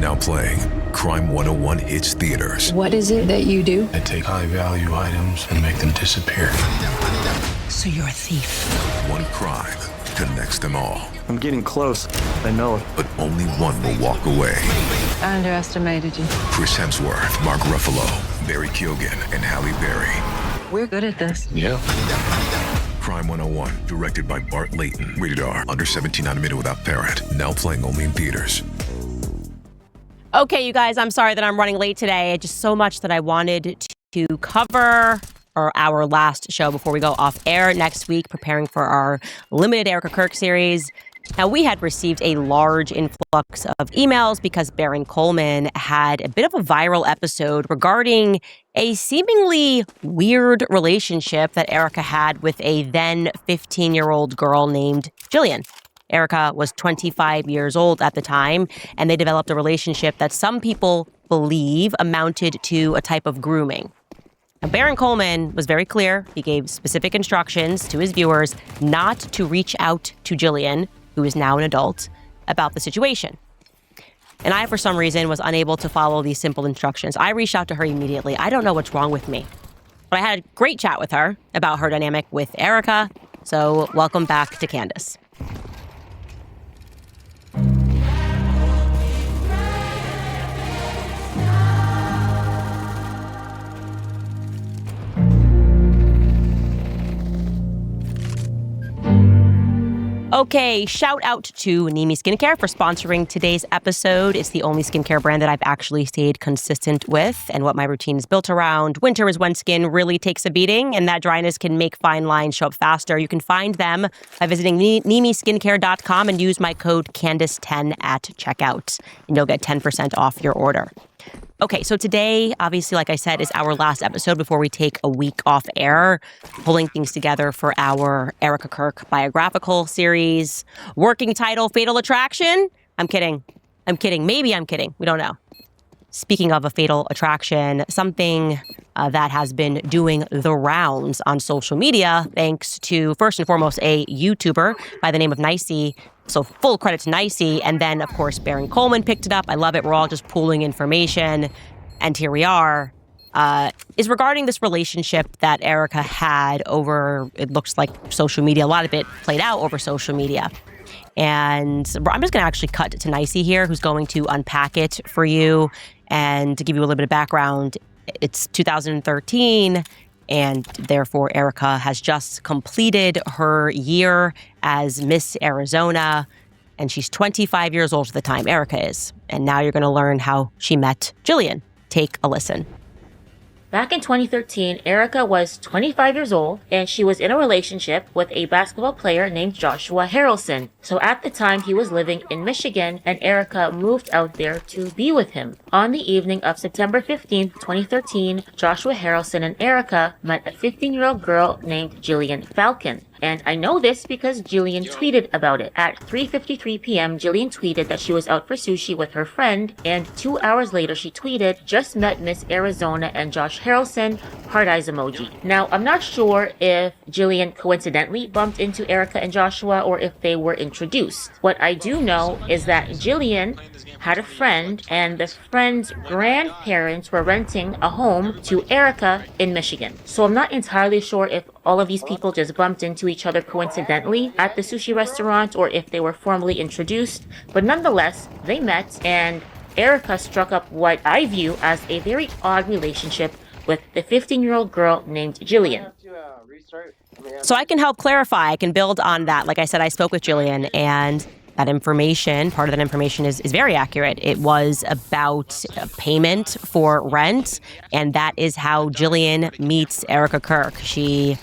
Now playing, Crime 101 hits theaters. What is it that you do? I take high-value items and make them disappear. So you're a thief. One crime connects them all. I'm getting close. I know it. But only one will walk away. I underestimated you. Chris Hemsworth, Mark Ruffalo, Barry Keoghan, and Halle Berry. We're good at this. Yeah. Crime 101, directed by Bart Layton. Rated R, under 17, not admitted without parent. Now playing only in theaters. Okay, you guys, I'm sorry that I'm running late today. Just so much that I wanted to cover our last show before we go off air next week, preparing for our limited Erika Kirk series. Now, we had received a large influx of emails because Baron Coleman had a bit of a viral episode regarding a seemingly weird relationship that Erika had with a then 15-year-old girl named Jillian. Erika was 25 years old at the time, and they developed a relationship that some people believe amounted to a type of grooming. Now, Baron Coleman was very clear. He gave specific instructions to his viewers not to reach out to Jillian, who is now an adult, about the situation. And I, for some reason, was unable to follow these simple instructions. I reached out to her immediately. I don't know what's wrong with me. But I had a great chat with her about her dynamic with Erika. So welcome back to Candace. Okay, shout out to Nimi Skincare for sponsoring today's episode. It's the only skincare brand that I've actually stayed consistent with and what my routine is built around. Winter is when skin really takes a beating, and that dryness can make fine lines show up faster. You can find them by visiting nimiskincare.com and use my code Candace10 at checkout, and you'll get 10% off your order. Okay, so today, obviously, like I said, is our last episode before we take a week off air, pulling things together for our Erika Kirk biographical series. Working title, Fatal Attraction? I'm kidding. Maybe I'm kidding. We don't know. Speaking of a fatal attraction, something that has been doing the rounds on social media, thanks to, first and foremost, a YouTuber by the name of Nicey. So full credit to Nicey. And then, of course, Baron Coleman picked it up. I love it. We're all just pooling information. And here we are. Is regarding this relationship that Erika had over, it looks like, social media. A lot of it played out over social media. And I'm just going to actually cut to Nicey here, who's going to unpack it for you. And to give you a little bit of background, it's 2013. And therefore, Erika has just completed her year as Miss Arizona. And she's 25 years old at the time, Erika is. And now you're going to learn how she met Jillian. Take a listen. Back in 2013, Erika was 25 years old, and she was in a relationship with a basketball player named Joshua Harrelson. So at the time, he was living in Michigan, and Erika moved out there to be with him. On the evening of September 15, 2013, Joshua Harrelson and Erika met a 15-year-old girl named Jillian Falcon. And I know this because Jillian tweeted about it. At 3:53 p.m., Jillian tweeted that she was out for sushi with her friend, and 2 hours later she tweeted, "Just met Miss Arizona and Josh Harrelson, heart eyes emoji." Now, I'm not sure if Jillian coincidentally bumped into Erika and Joshua or if they were introduced. What I do know is that Jillian had a friend, and the friend's grandparents were renting a home to Erika in Michigan. So I'm not entirely sure if all of these people just bumped into each other coincidentally at the sushi restaurant or if they were formally introduced. But nonetheless, they met, and Erika struck up what I view as a very odd relationship with the 15-year-old girl named Jillian. So I can help clarify. I can build on that. Like I said, I spoke with Jillian, and that information, part of that information is very accurate. It was about payment for rent, and that is how Jillian meets Erika Kirk. She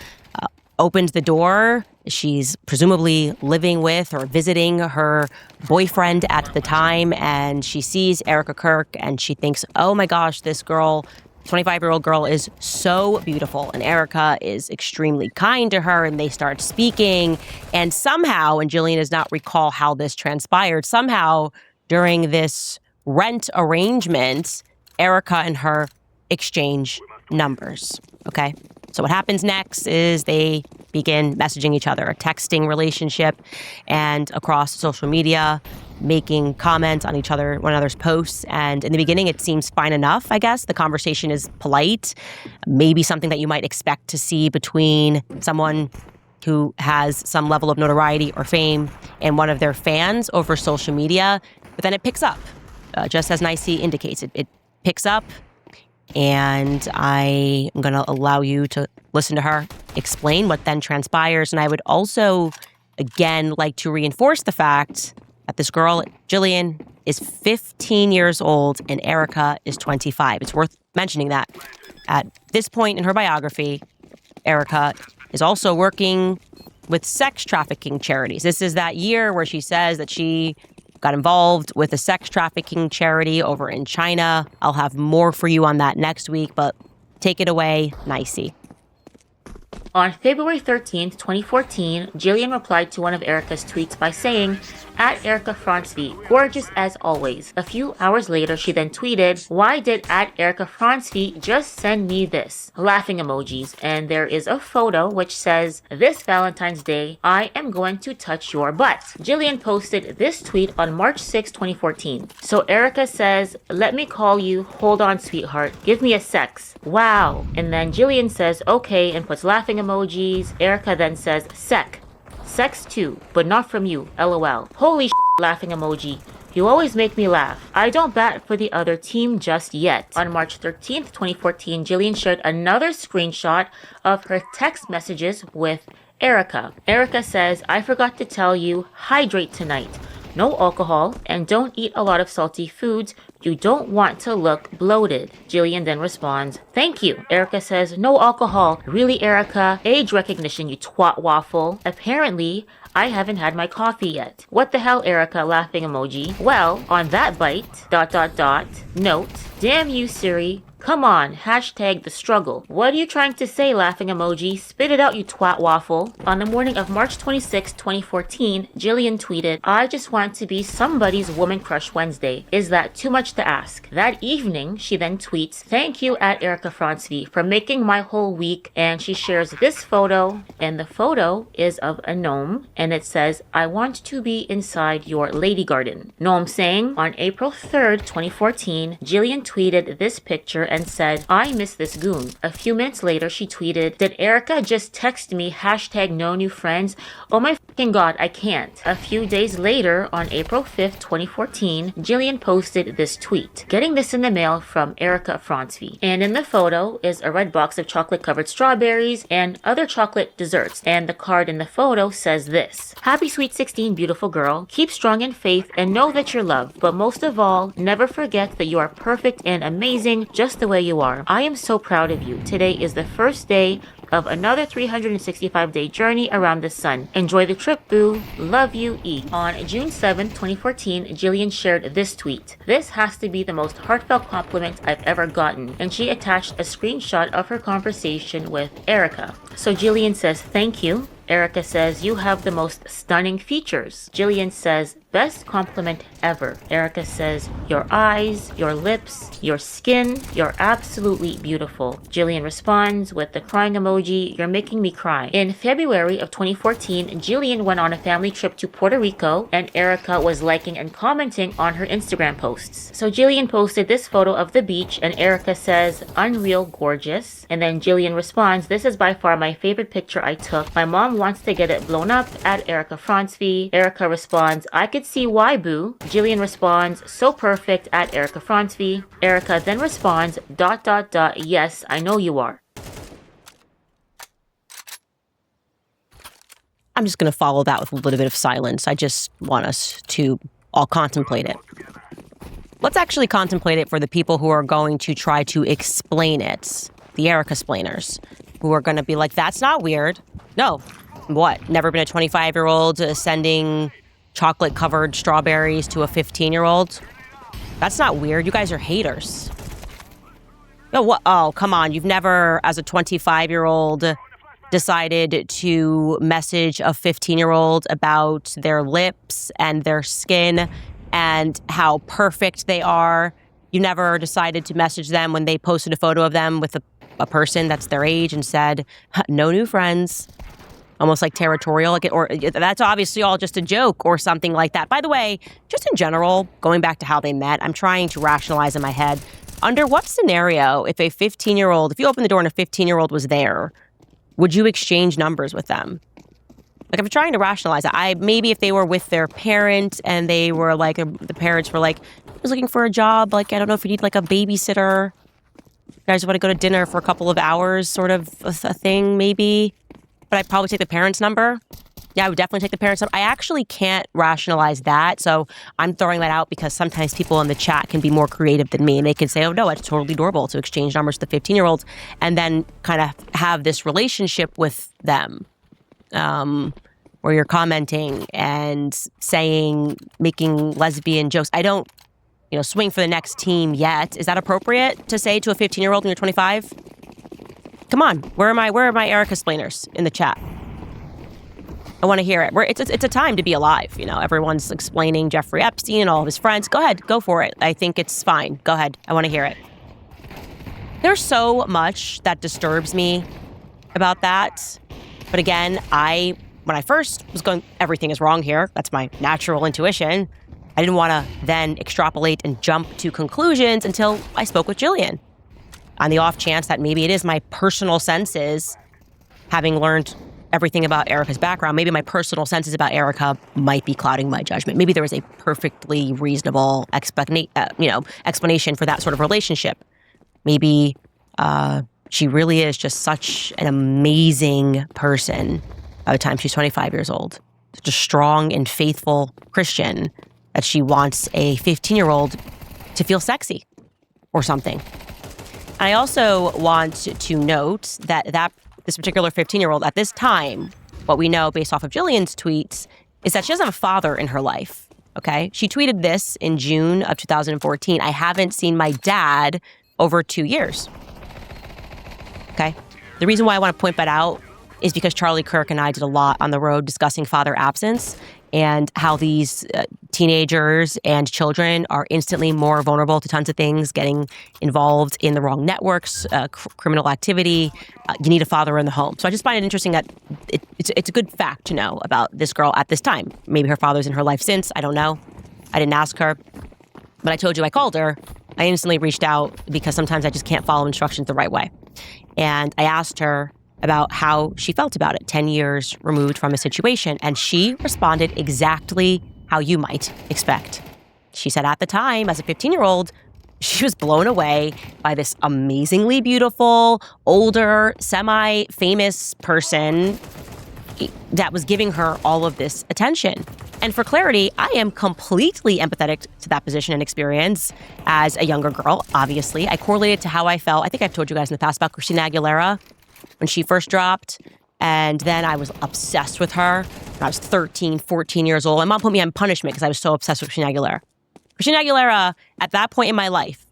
opened the door. She's presumably living with or visiting her boyfriend at the time, and she sees Erika Kirk, and she thinks, oh my gosh, this girl, 25-year-old girl, is so beautiful, and Erika is extremely kind to her, and they start speaking, and somehow, and Jillian does not recall how this transpired, somehow during this rent arrangement, Erika and her exchange numbers, okay? So what happens next is they begin messaging each other, a texting relationship, and across social media. making comments on one another's posts. And in the beginning, it seems fine enough, I guess. The conversation is polite, maybe something that you might expect to see between someone who has some level of notoriety or fame and one of their fans over social media. But then it picks up, just as Nicey indicates. It picks up, and I am going to allow you to listen to her explain what then transpires. And I would also, again, like to reinforce the fact that this girl, Jillian, is 15 years old and Erika is 25. It's worth mentioning that. At this point in her biography, Erika is also working with sex trafficking charities. This is that year where she says that she got involved with a sex trafficking charity over in China. I'll have more for you on that next week, but take it away, Nicey. On February 13th, 2014, Jillian replied to one of Erika's tweets by saying, @Erika Francevy, gorgeous as always. A few hours later, she then tweeted, why did @Erika Francevy just send me this? Laughing emojis. And there is a photo which says, this Valentine's Day, I am going to touch your butt. Jillian posted this tweet on March 6, 2014. So Erika says, let me call you. Hold on, sweetheart. Give me a sex. Wow. And then Jillian says, okay, and puts laughing emojis. Erika then says, sex too, but not from you, lol. Holy laughing emoji. You always make me laugh. I don't bat for the other team just yet. On March 13th, 2014, Jillian shared another screenshot of her text messages with Erika. Erika says, I forgot to tell you, hydrate tonight. No alcohol, and don't eat a lot of salty foods. You don't want to look bloated. Jillian then responds, thank you. Erika says, no alcohol. Really, Erika? Age recognition, you twat waffle. Apparently, I haven't had my coffee yet. What the hell, Erika? Laughing emoji. Well, on that bite, ... note, damn you, Siri. Come on, hashtag the struggle. What are you trying to say, laughing emoji? Spit it out, you twat waffle. On the morning of March 26, 2014, Jillian tweeted, I just want to be somebody's woman crush Wednesday. Is that too much to ask? That evening, she then tweets, thank you @Erika Francevy for making my whole week. And she shares this photo, and the photo is of a gnome, and it says, I want to be inside your lady garden. Gnome saying, on April 3rd, 2014, Jillian tweeted this picture and said, I miss this goon. A few minutes later, she tweeted, did Erika just text me hashtag no new friends? Oh my fucking god, I can't. A few days later, on April 5th, 2014, Jillian posted this tweet, getting this in the mail from Erika Francevy. And in the photo is a red box of chocolate-covered strawberries and other chocolate desserts. And the card in the photo says this, happy sweet 16, beautiful girl. Keep strong in faith and know that you're loved. But most of all, never forget that you are perfect and amazing just the way you are. I am so proud of you. Today is the first day of another 365-day journey around the sun. Enjoy the trip, boo. Love you, E. On June 7, 2014, Jillian shared this tweet. This has to be the most heartfelt compliment I've ever gotten. And she attached a screenshot of her conversation with Erika. So Jillian says, thank you. Erika says, you have the most stunning features. Jillian says, best compliment ever. Erika says, your eyes, your lips, your skin, you're absolutely beautiful. Jillian responds with the crying emoji, you're making me cry. In February of 2014, Jillian went on a family trip to Puerto Rico, and Erika was liking and commenting on her Instagram posts. So Jillian posted this photo of the beach, and Erika says, unreal gorgeous. And then Jillian responds, this is by far my favorite picture I took. My mom wants to get it blown up @Erika Francevy. Erika responds, I could see why, boo. Jillian responds, so perfect @Erika Francevy. Erika then responds, ... yes, I know you are. I'm just going to follow that with a little bit of silence. I just want us to all contemplate it. Let's actually contemplate it for the people who are going to try to explain it. The Erika splainers, who are going to be like, that's not weird. No. What? Never been a 25-year-old sending chocolate-covered strawberries to a 15-year-old? That's not weird. You guys are haters. No, what? Oh, come on. You've never, as a 25-year-old, decided to message a 15-year-old about their lips and their skin and how perfect they are. You never decided to message them when they posted a photo of them with a person that's their age and said, no new friends. almost like territorial, or that's obviously all just a joke or something like that. By the way, just in general, going back to how they met, I'm trying to rationalize in my head, under what scenario, if you opened the door and a 15-year-old was there, would you exchange numbers with them? Like, I'm trying to rationalize it. Maybe if they were with their parent and they were like, the parents were like, I was looking for a job. Like, I don't know if you need like a babysitter. You guys want to go to dinner for a couple of hours, sort of a thing, maybe. But I'd probably take the parents' number. Yeah, I would definitely take the parents' number. I actually can't rationalize that. So I'm throwing that out because sometimes people in the chat can be more creative than me. And they can say, oh, no, it's totally adorable to exchange numbers with the 15-year-olds and then kind of have this relationship with them. Where you're commenting and making lesbian jokes. I don't, swing for the next team yet. Is that appropriate to say to a 15-year-old when you're 25? Come on, where are my Erika splainers in the chat? I want to hear it. It's a time to be alive. Everyone's explaining Jeffrey Epstein and all of his friends. Go ahead, go for it. I think it's fine. Go ahead. I want to hear it. There's so much that disturbs me about that. But again, when I first was going, everything is wrong here. That's my natural intuition. I didn't want to then extrapolate and jump to conclusions until I spoke with Jillian. On the off chance that maybe it is my personal senses, having learned everything about Erika's background, maybe my personal senses about Erika might be clouding my judgment. Maybe there was a perfectly reasonable explanation for that sort of relationship. Maybe she really is just such an amazing person by the time she's 25 years old. Such a strong and faithful Christian that she wants a 15-year-old to feel sexy or something. And I also want to note that this particular 15-year-old at this time, what we know based off of Jillian's tweets, is that she doesn't have a father in her life, okay? She tweeted this in June of 2014. I haven't seen my dad over 2 years, okay? The reason why I want to point that out is because Charlie Kirk and I did a lot on the road discussing father absence and how these teenagers and children are instantly more vulnerable to tons of things, getting involved in the wrong networks, criminal activity. You need a father in the home. So I just find it interesting that it's a good fact to know about this girl at this time. Maybe her father's in her life since. I don't know. I didn't ask her. But I told you I called her. I instantly reached out because sometimes I just can't follow instructions the right way. And I asked her about how she felt about it 10 years removed from the situation. And she responded exactly how you might expect. She said at the time, as a 15-year-old, she was blown away by this amazingly beautiful, older, semi-famous person that was giving her all of this attention. And for clarity, I am completely empathetic to that position and experience as a younger girl, obviously. I correlated to how I felt. I think I've told you guys in the past about Christina Aguilera when she first dropped. And then I was obsessed with her when I was 13, 14 years old. My mom put me on punishment because I was so obsessed with Christina Aguilera. Christina Aguilera, at that point in my life,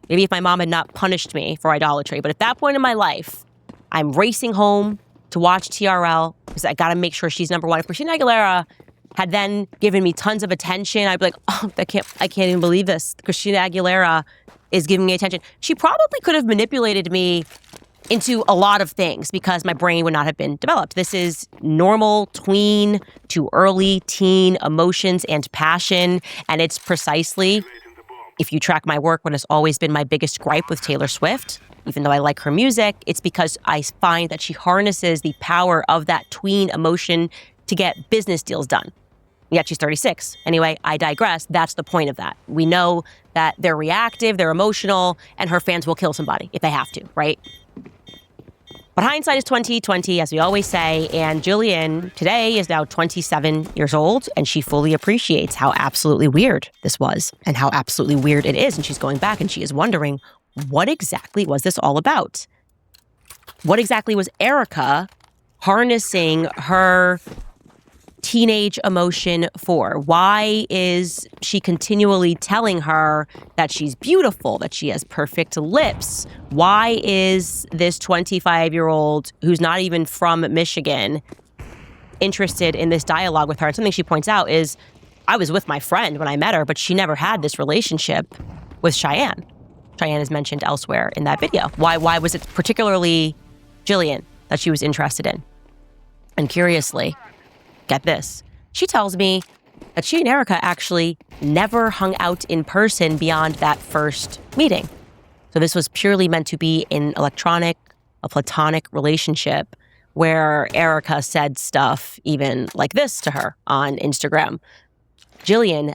maybe if my mom had not punished me for idolatry, but at that point in my life, I'm racing home to watch TRL because I got to make sure she's number one. If Christina Aguilera had then given me tons of attention, I'd be like, oh, I can't even believe this. Christina Aguilera is giving me attention. She probably could have manipulated me into a lot of things because my brain would not have been developed. This is normal tween to early teen emotions and passion. And it's precisely, if you track my work, what has always been my biggest gripe with Taylor Swift, even though I like her music, it's because I find that she harnesses the power of that tween emotion to get business deals done. Yet she's 36. Anyway, I digress. That's the point of that. We know that they're reactive, they're emotional, and her fans will kill somebody if they have to, right? But hindsight is 20/20, as we always say, and Jillian today is now 27 years old, and she fully appreciates how absolutely weird this was and how absolutely weird it is. And she's going back and she is wondering, what exactly was this all about? What exactly was Erika harnessing her teenage emotion for? Why is she continually telling her that she's beautiful, that she has perfect lips? Why is this 25-year-old who's not even from Michigan interested in this dialogue with her? And something she points out is, I was with my friend when I met her, but she never had this relationship with Cheyenne. Cheyenne is mentioned elsewhere in that video. Why was it particularly Jillian that she was interested in? And curiously, get this, she tells me that she and Erika actually never hung out in person beyond that first meeting. So this was purely meant to be a platonic relationship where Erika said stuff even like this to her on Instagram. Jillian,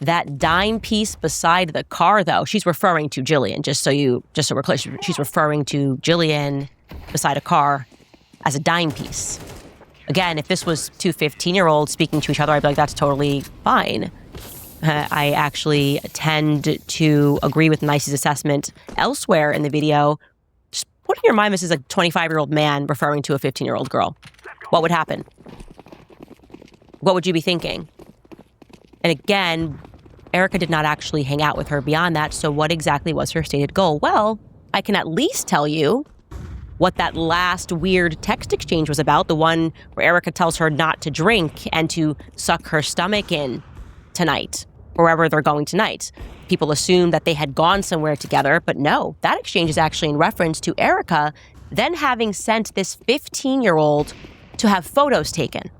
that dime piece beside the car, though, she's referring to Jillian, just so we're clear, she's referring to Jillian beside a car as a dime piece. Again, if this was two 15-year-olds speaking to each other, I'd be like, that's totally fine. I actually tend to agree with Nicey's assessment elsewhere in the video. Just put in your mind this is a 25-year-old man referring to a 15-year-old girl. What would happen? What would you be thinking? And again, Erika did not actually hang out with her beyond that, so what exactly was her stated goal? Well, I can at least tell you what that last weird text exchange was about, the one where Erika tells her not to drink and to suck her stomach in tonight, wherever they're going tonight. People assume that they had gone somewhere together, but no, that exchange is actually in reference to Erika then having sent this 15-year-old to have photos taken.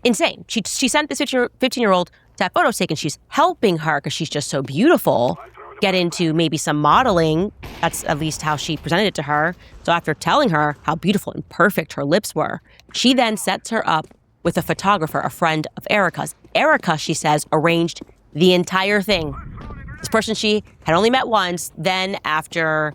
Insane. She sent this 15-year-old to have photos taken. She's helping her because she's just so beautiful get into maybe some modeling. That's at least how she presented it to her. So after telling her how beautiful and perfect her lips were, she then sets her up with a photographer, a friend of Erika's. Erika, she says, arranged the entire thing. This person she had only met once, then after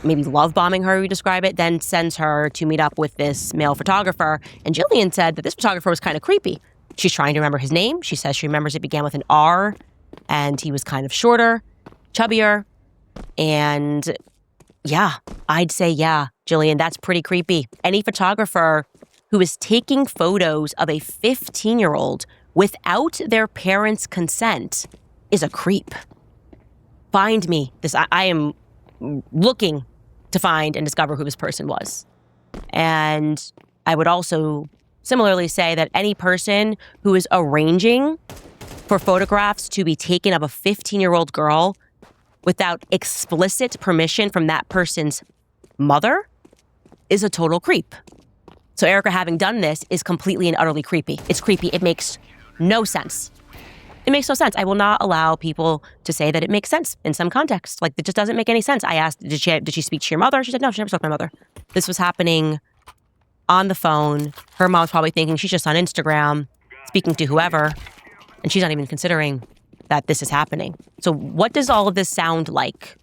maybe love bombing her, we describe it, then sends her to meet up with this male photographer. And Jillian said that this photographer was kind of creepy. She's trying to remember his name. She says she remembers it began with an R, and he was kind of shorter, chubbier. And yeah, I'd say, yeah, Jillian, that's pretty creepy. Any photographer who is taking photos of a 15-year-old without their parents' consent is a creep. Find me this. I am looking to find and discover who this person was. And I would also similarly say that any person who is arranging for photographs to be taken of a 15-year-old girl without explicit permission from that person's mother is a total creep. So Erika, having done this, is completely and utterly creepy. It's creepy. It makes no sense. It makes no sense. I will not allow people to say that it makes sense in some context. Like, it just doesn't make any sense. I asked, did she speak to your mother? She said, no, she never spoke to my mother. This was happening on the phone. Her mom's probably thinking she's just on Instagram, speaking to whoever, and she's not even considering that this is happening. So what does all of this sound like?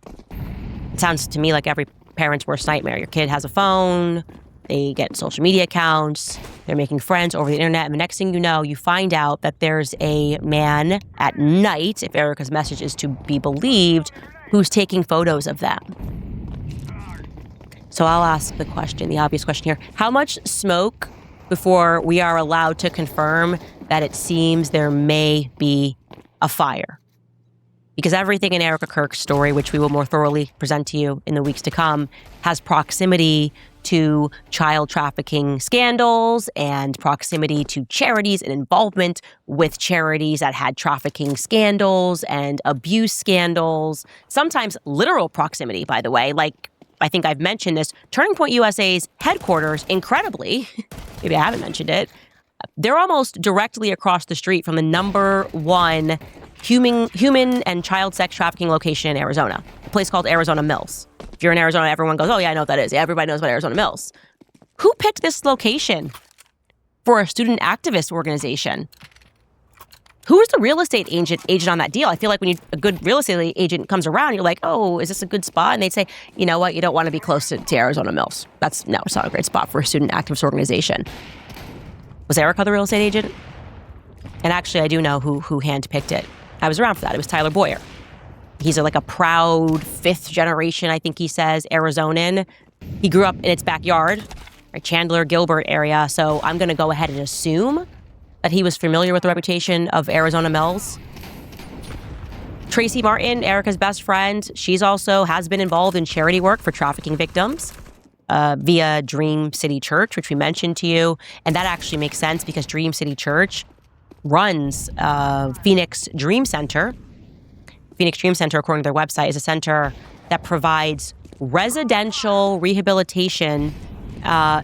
It sounds to me like every parent's worst nightmare. Your kid has a phone, they get social media accounts, they're making friends over the internet, and the next thing you know, you find out that there's a man at night, if Erika's message is to be believed, who's taking photos of them. So I'll ask the question, the obvious question here. How much smoke before we are allowed to confirm that it seems there may be a fire? Because everything in Erika Kirk's story, which we will more thoroughly present to you in the weeks to come, has proximity to child trafficking scandals and proximity to charities and involvement with charities that had trafficking scandals and abuse scandals. Sometimes literal proximity, by the way. Like, I think I've mentioned this, Turning Point USA's headquarters, incredibly, maybe I haven't mentioned it, they're almost directly across the street from the #1 human and child sex trafficking location in Arizona, a place called Arizona Mills. If you're in Arizona, everyone goes, oh yeah, I know what that is. Yeah, everybody knows about Arizona Mills. Who picked this location for a student activist organization? Who is the real estate agent on that deal? I feel like when a good real estate agent comes around, you're like, oh, is this a good spot? And they'd say, you know what, you don't want to be close to Arizona Mills. It's not a great spot for a student activist organization. Was Erika the real estate agent? And actually, I do know who handpicked it. I was around for that. It was Tyler Boyer. He's like a proud fifth generation, I think he says, Arizonan. He grew up in its backyard, right, Chandler, Gilbert area. So I'm going to go ahead and assume that he was familiar with the reputation of Arizona Mills. Tracy Martin, Erika's best friend, she's also has been involved in charity work for trafficking victims via Dream City Church, which we mentioned to you. And that actually makes sense because Dream City Church runs Phoenix Dream Center. Phoenix Dream Center, according to their website, is a center that provides residential rehabilitation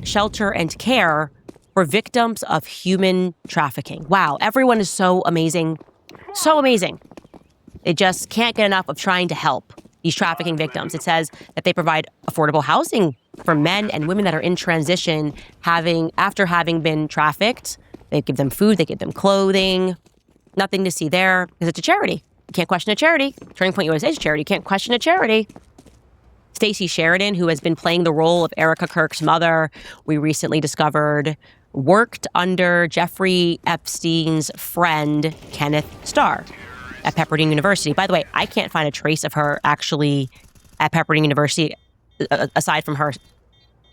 shelter and care for victims of human trafficking. Wow, everyone is so amazing. So amazing. They just can't get enough of trying to help these trafficking victims. It says that they provide affordable housing for men and women that are in transition after having been trafficked. They give them food, they give them clothing. Nothing to see there because it's a charity. You can't question a charity. Turning Point USA is a charity. You can't question a charity. Stacey Sheridan, who has been playing the role of Erika Kirk's mother, we recently discovered worked under Jeffrey Epstein's friend, Kenneth Starr, at Pepperdine University. By the way, I can't find a trace of her actually at Pepperdine University, aside from her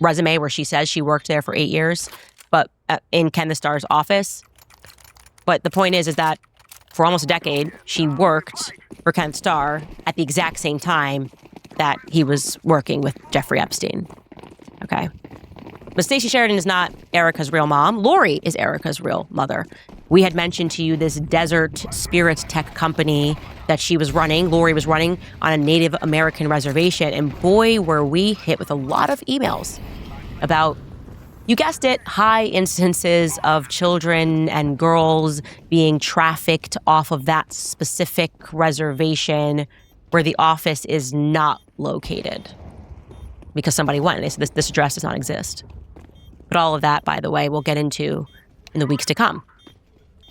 resume where she says she worked there for 8 years, but in Kenneth Starr's office. But the point is that for almost a decade, she worked for Kenneth Starr at the exact same time that he was working with Jeffrey Epstein. Okay. But Stacey Sheridan is not Erika's real mom. Lori is Erika's real mother. We had mentioned to you this desert spirit tech company that she was running. Lori was running on a Native American reservation. And boy, were we hit with a lot of emails about, you guessed it, high instances of children and girls being trafficked off of that specific reservation where the office is not located because somebody went and they said this address does not exist. But all of that, by the way, we'll get into in the weeks to come.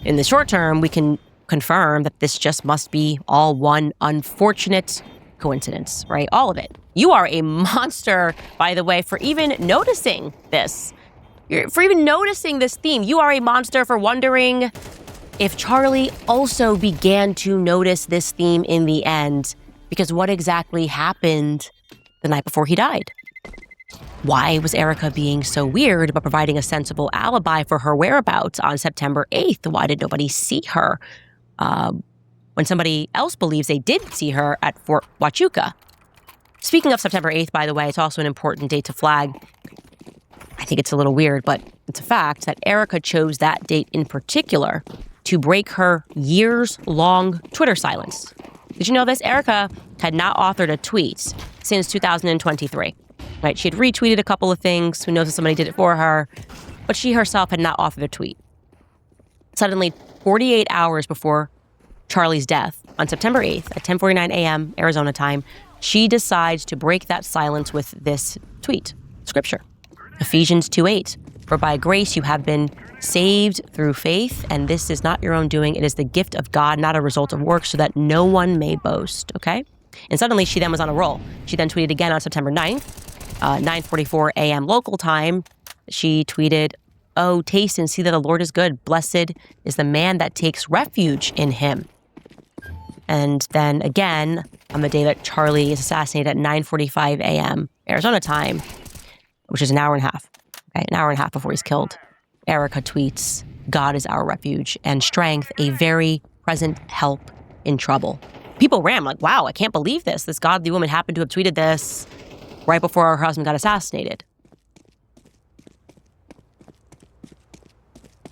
In the short term, we can confirm that this just must be all one unfortunate coincidence, right? All of it. You are a monster, by the way, for even noticing this. For even noticing this theme. You are a monster for wondering if Charlie also began to notice this theme in the end, because what exactly happened the night before he died? Why was Erika being so weird but providing a sensible alibi for her whereabouts on September 8th? Why did nobody see her when somebody else believes they did see her at Fort Huachuca? Speaking of September 8th, by the way, it's also an important date to flag. I think it's a little weird, but it's a fact that Erika chose that date in particular to break her years-long Twitter silence. Did you know this? Erika had not authored a tweet since 2023. Right? She had retweeted a couple of things. Who knows if somebody did it for her? But she herself had not authored a tweet. Suddenly, 48 hours before Charlie's death, on September 8th at 10:49 a.m. Arizona time, she decides to break that silence with this tweet, scripture. Ephesians 2:8, for by grace you have been saved through faith, and this is not your own doing. It is the gift of God, not a result of works, so that no one may boast, okay? And suddenly she then was on a roll. She then tweeted again on September 9th, 9:44 a.m. local time. She tweeted, "Oh, taste and see that the Lord is good. Blessed is the man that takes refuge in him." And then again, on the day that Charlie is assassinated at 9:45 a.m. Arizona time, which is an hour and a half, okay, an hour and a half before he's killed, Erika tweets, "God is our refuge and strength, a very present help in trouble." People ran like, wow, I can't believe this. This godly woman happened to have tweeted this right before her husband got assassinated.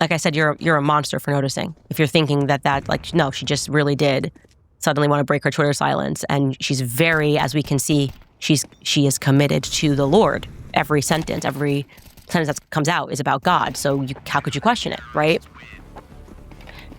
Like I said, you're a monster for noticing. If you're thinking that like, no, she just really did suddenly want to break her Twitter silence. And she's very, as we can see, she is committed to the Lord. Every sentence that comes out is about God. So how could you question it, right?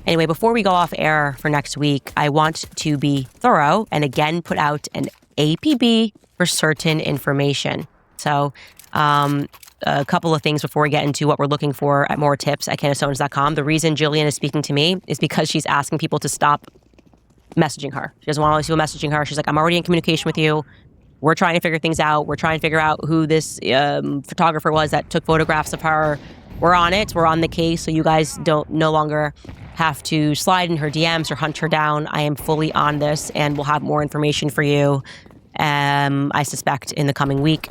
Anyway, before we go off air for next week, I want to be thorough and again put out an APB for certain information. So a couple of things before we get into what we're looking for at more tips at CandaceOwens.com. The reason Jillian is speaking to me is because she's asking people to stop messaging her. She doesn't want all these people messaging her. She's like, I'm already in communication with you. We're trying to figure things out. We're trying to figure out who this photographer was that took photographs of her. We're on it. We're on the case. So you guys no longer have to slide in her DMs or hunt her down. I am fully on this and we'll have more information for you, I suspect, in the coming week.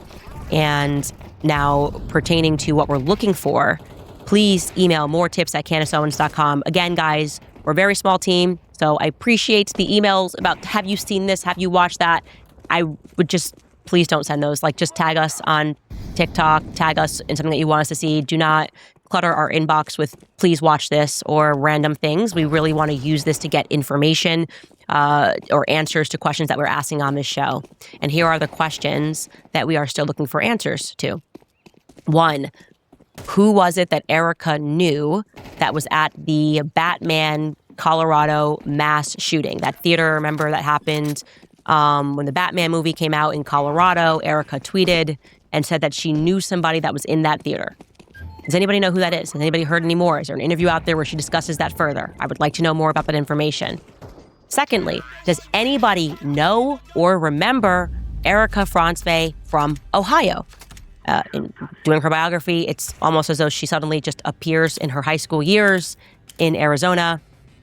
And now, pertaining to what we're looking for, please email more tips at CandaceOwens.com. Again, guys, we're a very small team, so I appreciate the emails about, have you seen this? Have you watched that? I would just, please don't send those. Like, just tag us on TikTok, tag us in something that you want us to see. Do not clutter our inbox with, please watch this, or random things. We really want to use this to get information or answers to questions that we're asking on this show. And here are the questions that we are still looking for answers to. One, who was it that Erika knew that was at the Batman Colorado mass shooting? That theater, remember, that happened when the Batman movie came out in Colorado. Erika tweeted and said that she knew somebody that was in that theater. Does anybody know who that is? Has anybody heard any more? Is there an interview out there where she discusses that further? I would like to know more about that information. Secondly, does anybody know or remember Erika Franzwey from Ohio? In doing her biography, it's almost as though she suddenly just appears in her high school years in Arizona.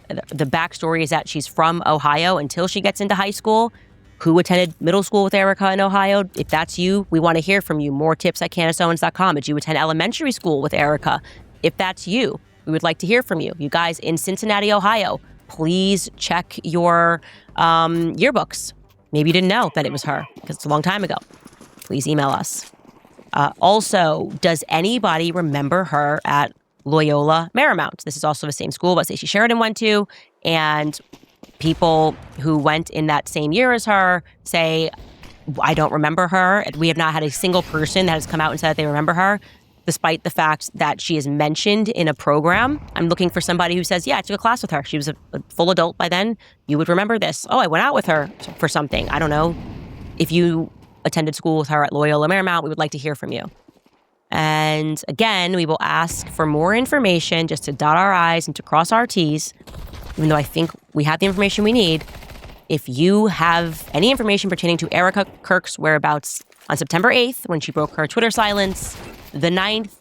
The backstory is that she's from Ohio until she gets into high school. Who attended middle school with Erika in Ohio? If that's you, we want to hear from you. More tips at CandaceOwens.com. Did you attend elementary school with Erika? If that's you, we would like to hear from you. You guys in Cincinnati, Ohio, please check your yearbooks. Maybe you didn't know that it was her because it's a long time ago. Please email us. Also, does anybody remember her at Loyola Marymount? This is also the same school that Stacey Sheridan went to, and people who went in that same year as her say, I don't remember her. We have not had a single person that has come out and said that they remember her, despite the fact that she is mentioned in a program. I'm looking for somebody who says, yeah, I took a class with her. She was a full adult by then. You would remember this. Oh, I went out with her for something. I don't know. If you attended school with her at Loyola Marymount, we would like to hear from you. And again, we will ask for more information just to dot our I's and to cross our T's, even though I think we have the information we need. If you have any information pertaining to Erika Kirk's whereabouts on September 8th, when she broke her Twitter silence, the 9th,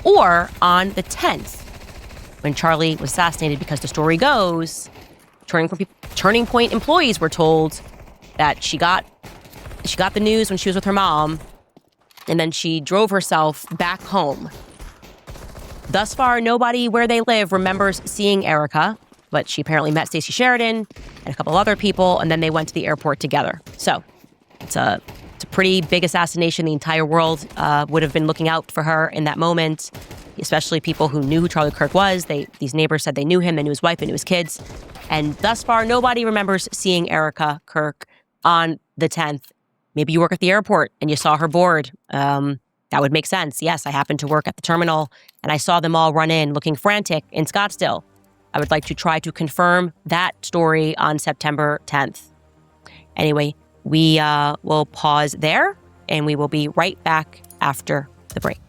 or on the 10th, when Charlie was assassinated, because the story goes, Turning Point employees were told that she got the news when she was with her mom, and then she drove herself back home. Thus far, nobody where they live remembers seeing Erika, but she apparently met Stacey Sheridan and a couple other people, and then they went to the airport together. So it's a pretty big assassination. The entire world would have been looking out for her in that moment, especially people who knew who Charlie Kirk was. These neighbors said they knew him, they knew his wife, they knew his kids. And thus far, nobody remembers seeing Erika Kirk on the 10th. Maybe you work at the airport and you saw her board. That would make sense. Yes, I happened to work at the terminal and I saw them all run in looking frantic in Scottsdale. I would like to try to confirm that story on September 10th. Anyway, we will pause there and we will be right back after the break.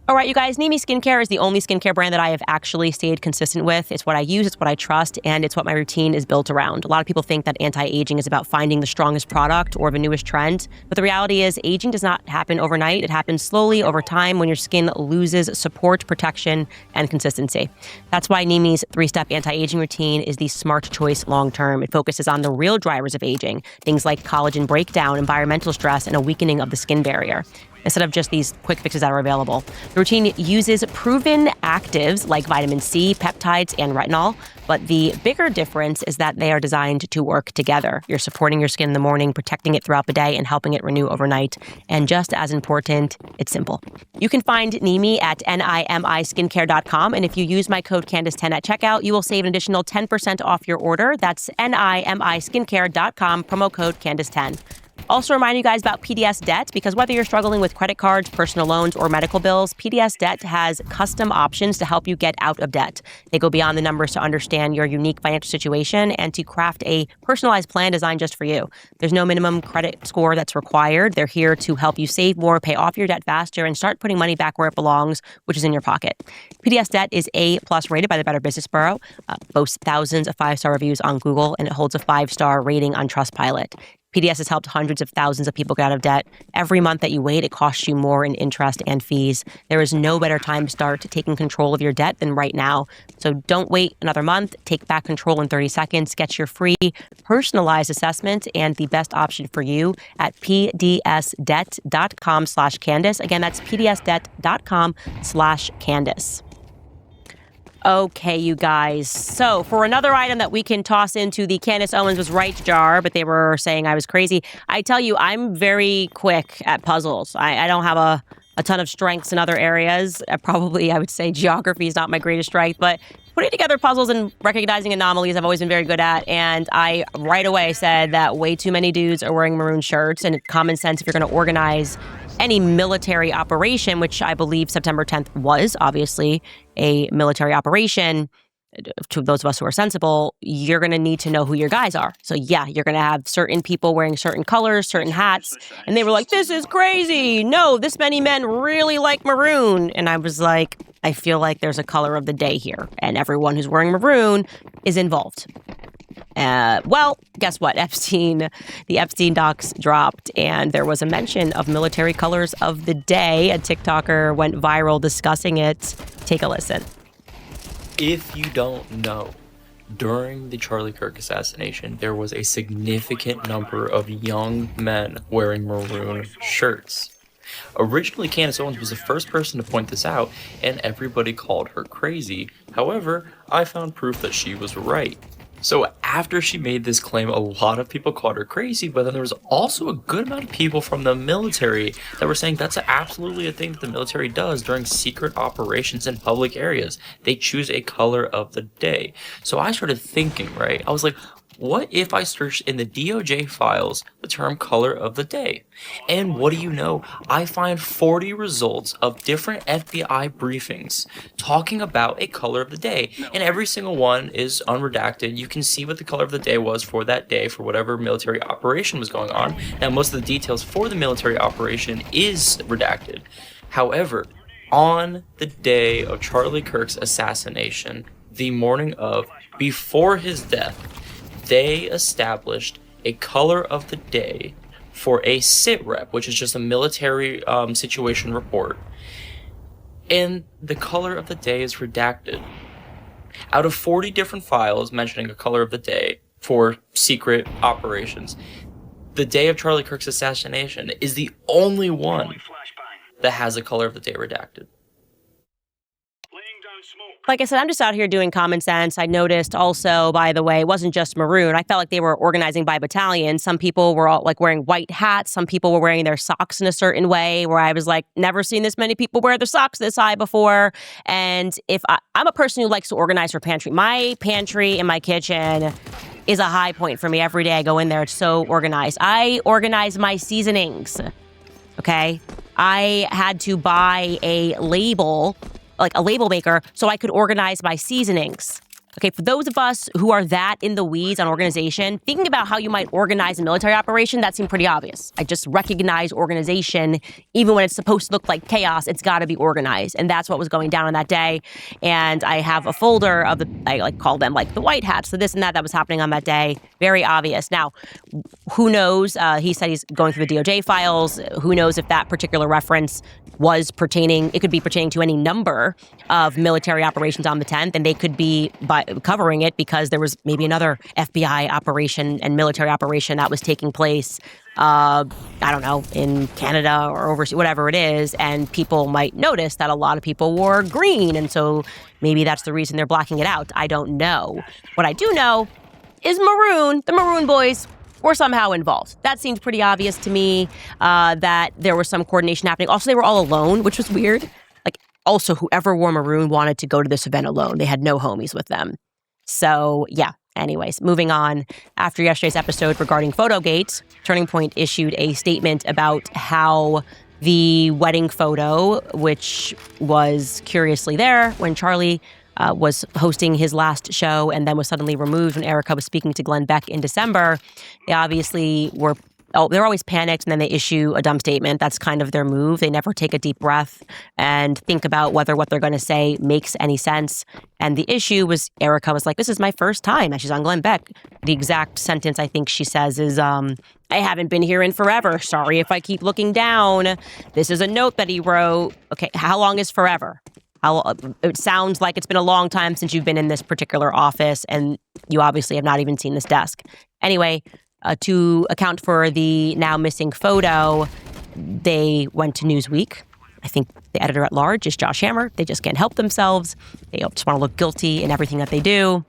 All right, you guys, Nimi Skincare is the only skincare brand that I have actually stayed consistent with. It's what I use, it's what I trust, and it's what my routine is built around. A lot of people think that anti-aging is about finding the strongest product or the newest trend, but the reality is aging does not happen overnight. It happens slowly over time when your skin loses support, protection, and consistency. That's why Nimi's 3-step anti-aging routine is the smart choice long-term. It focuses on the real drivers of aging, things like collagen breakdown, environmental stress, and a weakening of the skin barrier, instead of just these quick fixes that are available. The routine uses proven actives like vitamin C, peptides, and retinol, but the bigger difference is that they are designed to work together. You're supporting your skin in the morning, protecting it throughout the day, and helping it renew overnight. And just as important, it's simple. You can find Nimi at NIMIskincare.com, and if you use my code Candace10 at checkout, you will save an additional 10% off your order. That's NIMIskincare.com, promo code Candace10. Also remind you guys about PDS Debt, because whether you're struggling with credit cards, personal loans, or medical bills, PDS Debt has custom options to help you get out of debt. They go beyond the numbers to understand your unique financial situation and to craft a personalized plan designed just for you. There's no minimum credit score that's required. They're here to help you save more, pay off your debt faster, and start putting money back where it belongs, which is in your pocket. PDS Debt is A+ rated by the Better Business Bureau, boasts thousands of 5-star reviews on Google, and it holds a 5-star rating on Trustpilot. PDS has helped hundreds of thousands of people get out of debt. Every month that you wait, it costs you more in interest and fees. There is no better time to start taking control of your debt than right now. So don't wait another month. Take back control in 30 seconds. Get your free personalized assessment and the best option for you at pdsdebt.com/Candace. Again, that's pdsdebt.com/Candace. Okay, you guys. So for another item that we can toss into the Candace Owens was right jar, but they were saying I was crazy. I tell you, I'm very quick at puzzles. I don't have a ton of strengths in other areas. Probably, I would say geography is not my greatest strength, but putting together puzzles and recognizing anomalies I've always been very good at. And I right away said that way too many dudes are wearing maroon shirts, and it's common sense if you're going to organize any military operation, which I believe September 10th was obviously a military operation, to those of us who are sensible, you're going to need to know who your guys are. So yeah, you're going to have certain people wearing certain colors, certain hats. And they were like, this is crazy. No, this many men really like maroon. And I was like, I feel like there's a color of the day here. And everyone who's wearing maroon is involved. Well, guess what? The Epstein docs dropped, and there was a mention of military colors of the day. A TikToker went viral discussing it. Take a listen. If you don't know, during the Charlie Kirk assassination, there was a significant number of young men wearing maroon shirts. Originally, Candace Owens was the first person to point this out, and everybody called her crazy. However, I found proof that she was right. So after she made this claim, a lot of people called her crazy, but then there was also a good amount of people from the military that were saying that's absolutely a thing that the military does during secret operations in public areas. They choose a color of the day. So I started thinking, right? I was like, what if I searched in the DOJ files the term color of the day? And what do you know? I find 40 results of different FBI briefings talking about a color of the day. And every single one is unredacted. You can see what the color of the day was for that day for whatever military operation was going on. Now, most of the details for the military operation is redacted. However, on the day of Charlie Kirk's assassination, the morning of, before his death, they established a color of the day for a sit rep, which is just a military situation report. And the color of the day is redacted. Out of 40 different files mentioning a color of the day for secret operations, the day of Charlie Kirk's assassination is the only one that has a color of the day redacted. Like I said, I'm just out here doing common sense. I noticed also, by the way, it wasn't just maroon. I felt like they were organizing by battalion. Some people were all like wearing white hats. Some people were wearing their socks in a certain way where I was like, never seen this many people wear their socks this high before. And if I'm a person who likes to organize her pantry. My pantry in my kitchen is a high point for me. Every day I go in there, it's so organized. I organize my seasonings, okay? I had to buy a label, like a label maker, so I could organize my seasonings. Okay, for those of us who are that in the weeds on organization, thinking about how you might organize a military operation, that seemed pretty obvious. I just recognize organization. Even when it's supposed to look like chaos, it's got to be organized. And that's what was going down on that day. And I have a folder of I like call them like the white hats, so this and that was happening on that day. Very obvious. Now, who knows? He said he's going through the DOJ files. Who knows if that particular reference was pertaining, it could be pertaining to any number of military operations on the 10th, and they could be covering it because there was maybe another FBI operation and military operation that was taking place, I don't know, in Canada or overseas, whatever it is, and people might notice that a lot of people wore green, and so maybe that's the reason they're blacking it out. I don't know. What I do know is maroon, the Maroon Boys, were somehow involved. That seemed pretty obvious to me, that there was some coordination happening. Also, they were all alone, which was weird. Like, also, whoever wore maroon wanted to go to this event alone. They had no homies with them. So, yeah. Anyways, moving on. After yesterday's episode regarding Photogate, Turning Point issued a statement about how the wedding photo, which was curiously there when Charlie was hosting his last show and then was suddenly removed when Erika was speaking to Glenn Beck in December. They obviously they're always panicked and then they issue a dumb statement. That's kind of their move. They never take a deep breath and think about whether what they're going to say makes any sense. And the issue was Erika was like, this is my first time. And she's on Glenn Beck. The exact sentence I think she says is, I haven't been here in forever. Sorry if I keep looking down. This is a note that he wrote. Okay, how long is forever? It sounds like it's been a long time since you've been in this particular office, and you obviously have not even seen this desk. Anyway, to account for the now missing photo, they went to Newsweek. I think the editor-at-large is Josh Hammer. They just can't help themselves. They just want to look guilty in everything that they do.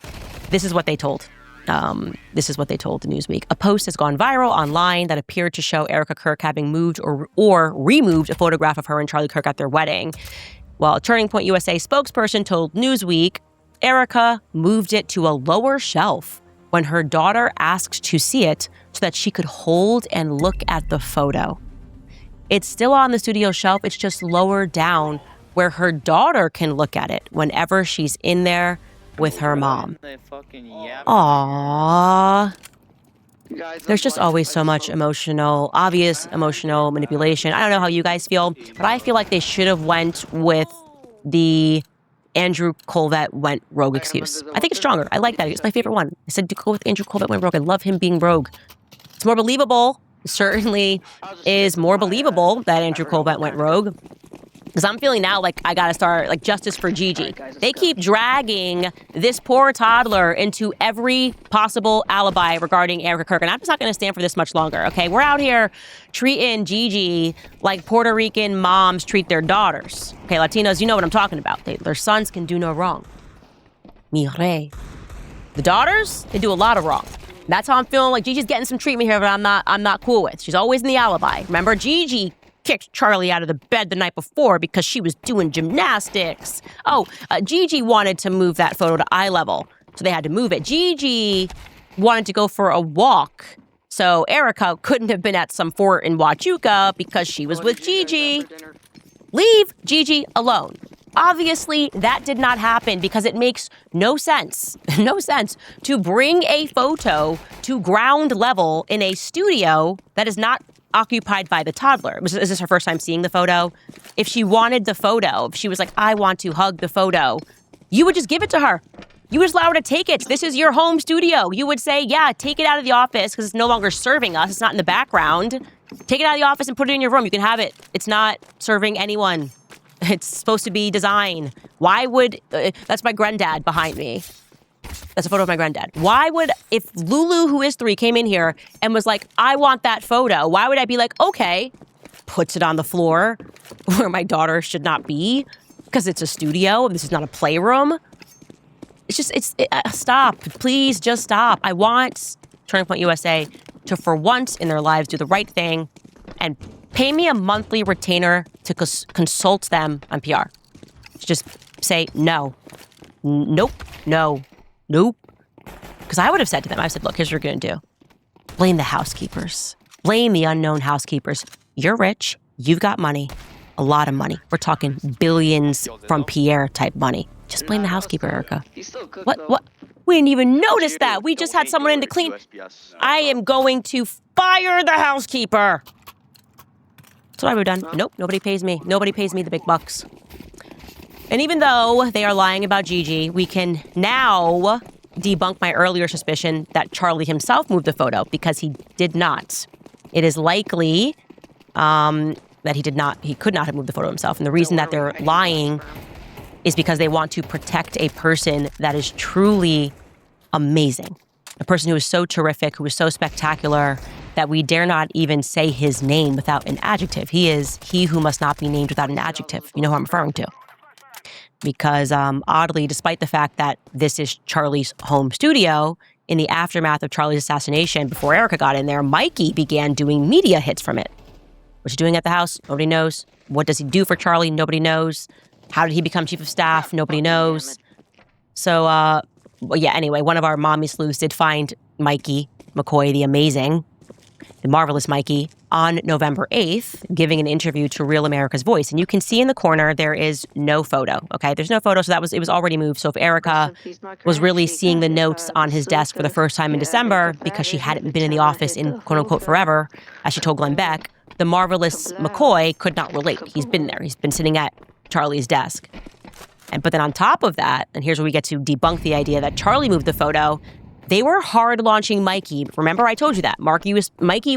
This is what they told. Newsweek. A post has gone viral online that appeared to show Erika Kirk having moved or removed a photograph of her and Charlie Kirk at their wedding. While a Turning Point USA spokesperson told Newsweek, Erika moved it to a lower shelf when her daughter asked to see it so that she could hold and look at the photo. It's still on the studio shelf. It's just lower down where her daughter can look at it whenever she's in there with her mom. Aww. There's just always so much obvious emotional manipulation. I don't know how you guys feel, but I feel like they should have went with the Andrew Colvett went rogue excuse. I think it's stronger. I like that. It's my favorite one. I said to go with Andrew Colvett went rogue. I love him being rogue. It's more believable. It certainly is more believable that Andrew Colvett went rogue. Because I'm feeling now like I gotta start, like, justice for Gigi. They keep dragging this poor toddler into every possible alibi regarding Erika Kirk, and I'm just not gonna stand for this much longer, okay? We're out here treating Gigi like Puerto Rican moms treat their daughters. Okay, Latinos, you know what I'm talking about. Their sons can do no wrong. Mi rey. The daughters, they do a lot of wrong. That's how I'm feeling like Gigi's getting some treatment here, but I'm not cool with. She's always in the alibi. Remember, Gigi kicked Charlie out of the bed the night before because she was doing gymnastics. Gigi wanted to move that photo to eye level, so they had to move it. Gigi wanted to go for a walk, so Erika couldn't have been at some fort in Huachuca because she was with Gigi. Leave Gigi alone. Obviously, that did not happen because it makes no sense to bring a photo to ground level in a studio that is not occupied by the toddler. Is this her first time seeing the photo? If she wanted the photo, if she was like, I want to hug the photo, you would just give it to her. You would just allow her to take it. This is your home studio. You would say, yeah, take it out of the office because it's no longer serving us. It's not in the background. Take it out of the office and put it in your room. You can have it. It's not serving anyone. It's supposed to be design. Why would... that's my granddad behind me. That's a photo of my granddad. Why would, if Lulu, who is 3, came in here and was like, I want that photo, why would I be like, okay, puts it on the floor where my daughter should not be because it's a studio. This is not a playroom. Stop. Please just stop. I want Turning Point USA to, for once in their lives, do the right thing and pay me a monthly retainer to consult them on PR. Just say no. Nope. No. Nope. Because I would have said to them, I said, look, here's what you're going to do. Blame the housekeepers. Blame the unknown housekeepers. You're rich. You've got money. A lot of money. We're talking billions from Pierre type money. Just blame the housekeeper, Erika. What? We didn't even notice that. We just had someone in to clean. I am going to fire the housekeeper. That's what I would have done. Nope, nobody pays me. Nobody pays me the big bucks. And even though they are lying about Gigi, we can now debunk my earlier suspicion that Charlie himself moved the photo because he did not. It is likely that he could not have moved the photo himself. And the reason that they're lying is because they want to protect a person that is truly amazing. A person who is so terrific, who is so spectacular, that we dare not even say his name without an adjective. He is he who must not be named without an adjective. You know who I'm referring to. Because oddly, despite the fact that this is Charlie's home studio, in the aftermath of Charlie's assassination, before Erika got in there, Mikey began doing media hits from it. What's he doing at the house? Nobody knows. What does he do for Charlie? Nobody knows. How did he become chief of staff? Nobody knows. So, anyway, one of our mommy sleuths did find Mikey McCoy, the marvelous Mikey, on November 8th, giving an interview to Real America's Voice. And you can see in the corner, there is no photo, okay? There's no photo, so it was already moved. So if Erika was really seeing the notes on his desk for the first time in December, because she hadn't been in the office in quote-unquote forever, as she told Glenn Beck, the marvelous McCoy could not relate. He's been there. He's been sitting at Charlie's desk. But then on top of that, and here's where we get to debunk the idea that Charlie moved the photo, they were hard launching Mikey. Remember, I told you that. Mikey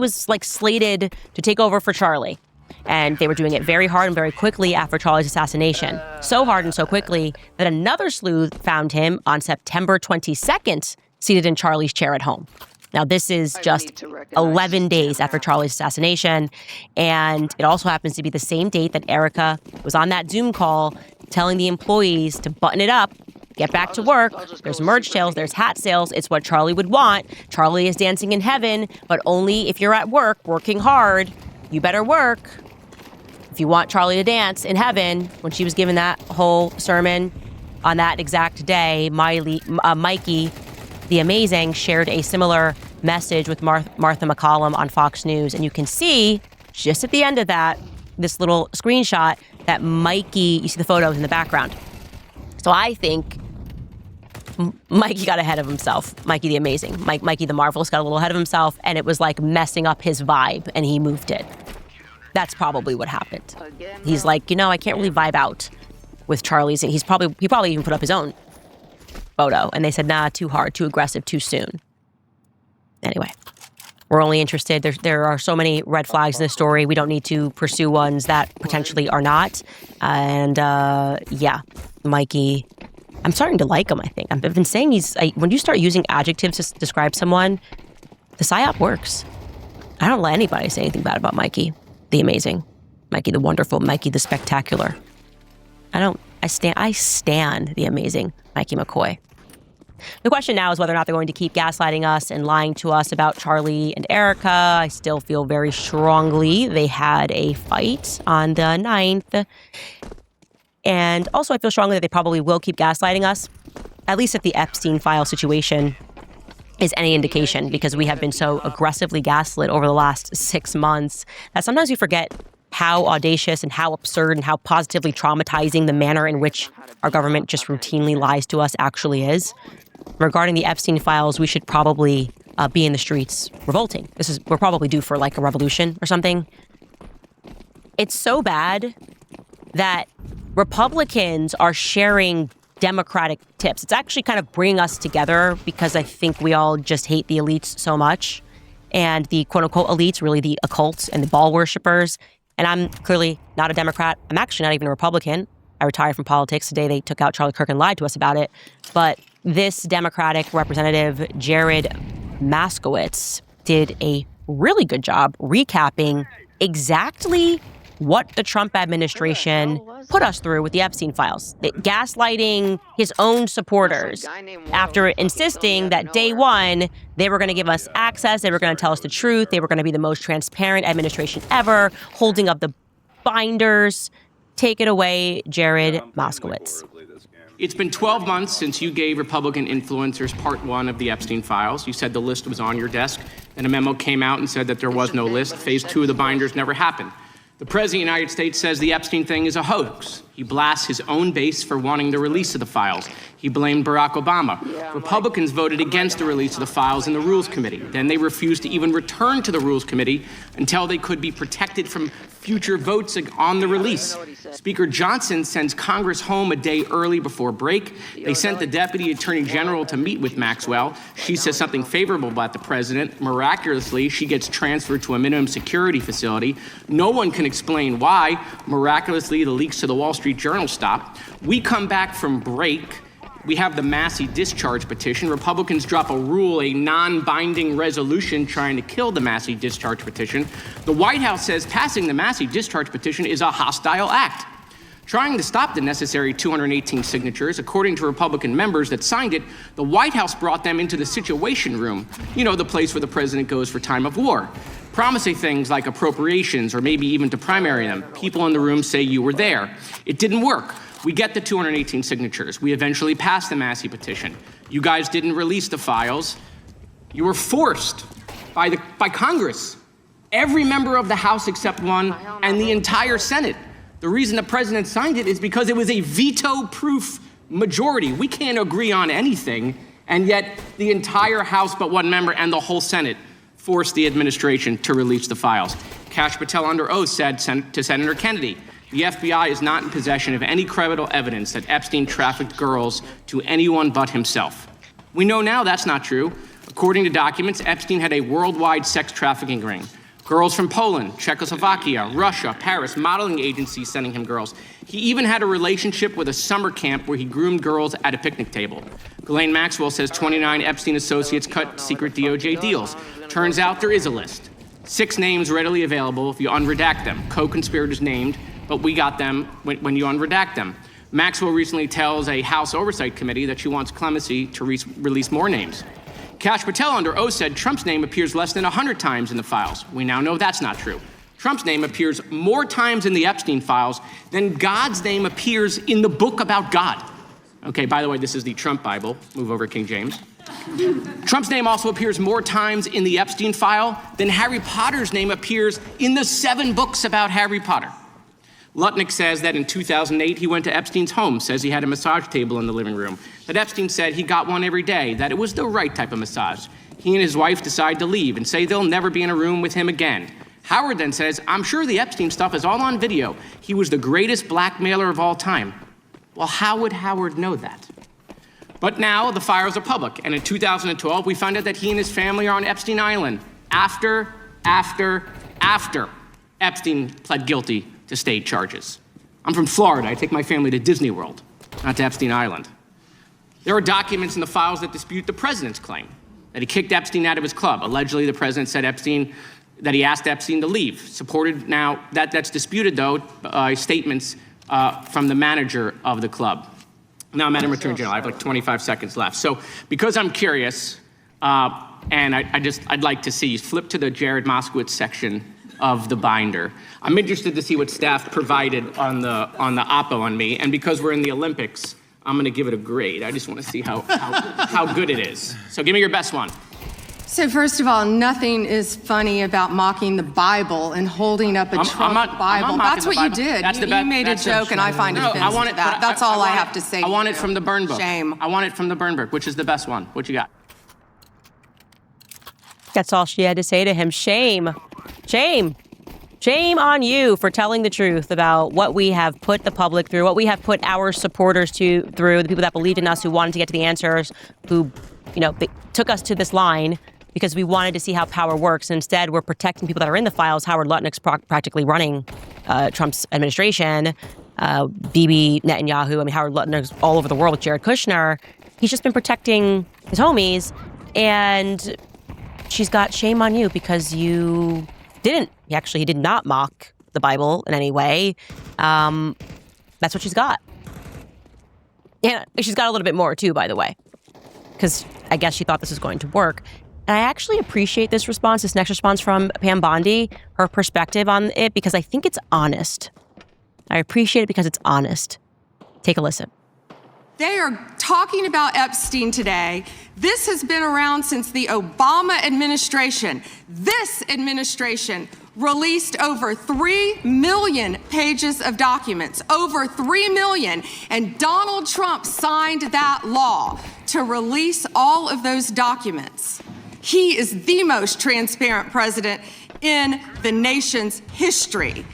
was like slated to take over for Charlie. And they were doing it very hard and very quickly after Charlie's assassination. So hard and so quickly that another sleuth found him on September 22nd, seated in Charlie's chair at home. Now, this is just 11 days after Charlie's assassination. And it also happens to be the same date that Erika was on that Zoom call telling the employees to button it up, get back to work. There's merch sales, there's hat sales. It's what Charlie would want. Charlie is dancing in heaven, but only if you're at work, working hard. You better work. If you want Charlie to dance in heaven, when she was given that whole sermon on that exact day, Mikey, the Amazing, shared a similar message with Martha McCallum on Fox News. And you can see just at the end of that, this little screenshot that Mikey, you see the photos in the background. So I think Mikey got ahead of himself. Mikey the Amazing. Mikey the Marvelous got a little ahead of himself, and it was like messing up his vibe, and he moved it. That's probably what happened. He's like, I can't really vibe out with Charlie's. And he probably even put up his own photo, and they said, nah, too hard, too aggressive, too soon. Anyway, we're only interested. There are so many red flags in this story. We don't need to pursue ones that potentially are not. And Mikey, I'm starting to like him, I think. I've been saying when you start using adjectives to describe someone, the psyop works. I don't let anybody say anything bad about Mikey the Amazing, Mikey the Wonderful, Mikey the Spectacular. I stand the amazing Mikey McCoy. The question now is whether or not they're going to keep gaslighting us and lying to us about Charlie and Erika. I still feel very strongly they had a fight on the 9th. And also I feel strongly that they probably will keep gaslighting us, at least if the Epstein file situation is any indication, because we have been so aggressively gaslit over the last 6 months that sometimes we forget how audacious and how absurd and how positively traumatizing the manner in which our government just routinely lies to us actually is. Regarding the Epstein files, we should probably be in the streets revolting. We're probably due for like a revolution or something. It's so bad that Republicans are sharing Democratic tips. It's actually kind of bringing us together because I think we all just hate the elites so much. And the quote-unquote elites, really the occults and the ball worshippers. And I'm clearly not a Democrat. I'm actually not even a Republican. I retired from politics the day they took out Charlie Kirk and lied to us about it. But this Democratic representative, Jared Moskowitz, did a really good job recapping exactly what the Trump administration put us through with the Epstein files. Gaslighting his own supporters after insisting that day one, they were going to give us access, they were going to tell us the truth, they were going to be the most transparent administration ever, holding up the binders. Take it away, Jared Moskowitz. It's been 12 months since you gave Republican influencers part one of the Epstein files. You said the list was on your desk, and a memo came out and said that there was no list. Phase 2 of the binders never happened. The President of the United States says the Epstein thing is a hoax. He blasts his own base for wanting the release of the files. He blamed Barack Obama. Republicans voted against the release of the files in the Rules Committee. Then they refused to even return to the Rules Committee until they could be protected from future votes on the release. Speaker Johnson sends Congress home a day early before break. They sent the Deputy Attorney General to meet with Maxwell. She says something favorable about the president. Miraculously, she gets transferred to a minimum security facility. No one can explain why. Miraculously, the leaks to the Wall Street Journal stopped. We come back from break. We have the Massey discharge petition. Republicans drop a rule, a non-binding resolution trying to kill the Massey discharge petition. The White House says passing the Massey discharge petition is a hostile act. Trying to stop the necessary 218 signatures, according to Republican members that signed it, the White House brought them into the Situation Room, the place where the president goes for time of war, promising things like appropriations or maybe even to primary them. People in the room say you were there. It didn't work. We get the 218 signatures. We eventually passed the Massey petition. You guys didn't release the files. You were forced by Congress, every member of the House except one, and the entire Senate. The reason the president signed it is because it was a veto-proof majority. We can't agree on anything, and yet the entire House but one member and the whole Senate forced the administration to release the files. Kash Patel under oath said to Senator Kennedy, the FBI is not in possession of any credible evidence that Epstein trafficked girls to anyone but himself. We know now that's not true. According to documents, Epstein had a worldwide sex trafficking ring. Girls from Poland, Czechoslovakia, Russia, Paris, modeling agencies sending him girls. He even had a relationship with a summer camp where he groomed girls at a picnic table. Ghislaine Maxwell says 29 Epstein associates cut secret DOJ deals. Turns out there is a list. 6 names readily available if you unredact them. Co-conspirators named, but we got them when you unredact them. Maxwell recently tells a House Oversight Committee that she wants clemency to release more names. Kash Patel under oath said Trump's name appears less than 100 times in the files. We now know that's not true. Trump's name appears more times in the Epstein files than God's name appears in the book about God. Okay, by the way, this is the Trump Bible. Move over, King James. Trump's name also appears more times in the Epstein file than Harry Potter's name appears in the 7 books about Harry Potter. Lutnick says that in 2008, he went to Epstein's home, says he had a massage table in the living room, that Epstein said he got one every day, that it was the right type of massage. He and his wife decide to leave and say they'll never be in a room with him again. Howard then says, I'm sure the Epstein stuff is all on video. He was the greatest blackmailer of all time. Well, how would Howard know that? But now the files are public, and in 2012, we found out that he and his family are on Epstein Island after Epstein pled guilty to state charges. I'm from Florida. I take my family to Disney World, not to Epstein Island. There are documents in the files that dispute the president's claim that he kicked Epstein out of his club. Allegedly, the president said that he asked Epstein to leave. Supported now, that's disputed, though, by statements from the manager of the club. Now, Madam Attorney General, I have like 25 seconds left. So because I'm curious, and I'd like to see you flip to the Jared Moskowitz section of the binder. I'm interested to see what staff provided on the oppo on me, and because we're in the Olympics, I'm gonna give it a grade. I just wanna see how good it is. So give me your best one. So first of all, nothing is funny about mocking the Bible and holding up a Trump Bible. That's what you did. You made a joke, and I find it offensive. That's all I have to say. I want it from the burn book. Shame. I want it from the burn book. Which is the best one? What you got? That's all she had to say to him. Shame. Shame. Shame on you for telling the truth about what we have put the public through, what we have put our supporters through, the people that believed in us, who wanted to get to the answers, who, took us to this line because we wanted to see how power works. And instead, we're protecting people that are in the files. Howard Lutnick's practically running Trump's administration. Bibi Netanyahu, Howard Lutnick's all over the world with Jared Kushner. He's just been protecting his homies. And she's got shame on you because you didn't. He did not mock the Bible in any way. That's what she's got. And she's got a little bit more, too, by the way, because I guess she thought this was going to work. And I actually appreciate this next response from Pam Bondi, her perspective on it, because I think it's honest. I appreciate it because it's honest. Take a listen. They are talking about Epstein today. This has been around since the Obama administration. This administration released over 3 million pages of documents, over 3 million. And Donald Trump signed that law to release all of those documents. He is the most transparent president in the nation's history.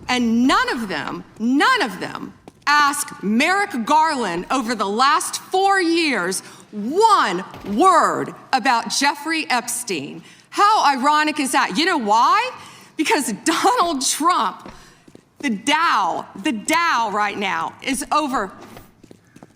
And none of them asked Merrick Garland over the last 4 years one word about Jeffrey Epstein. How ironic is that? You know why? Because Donald Trump, the Dow right now is over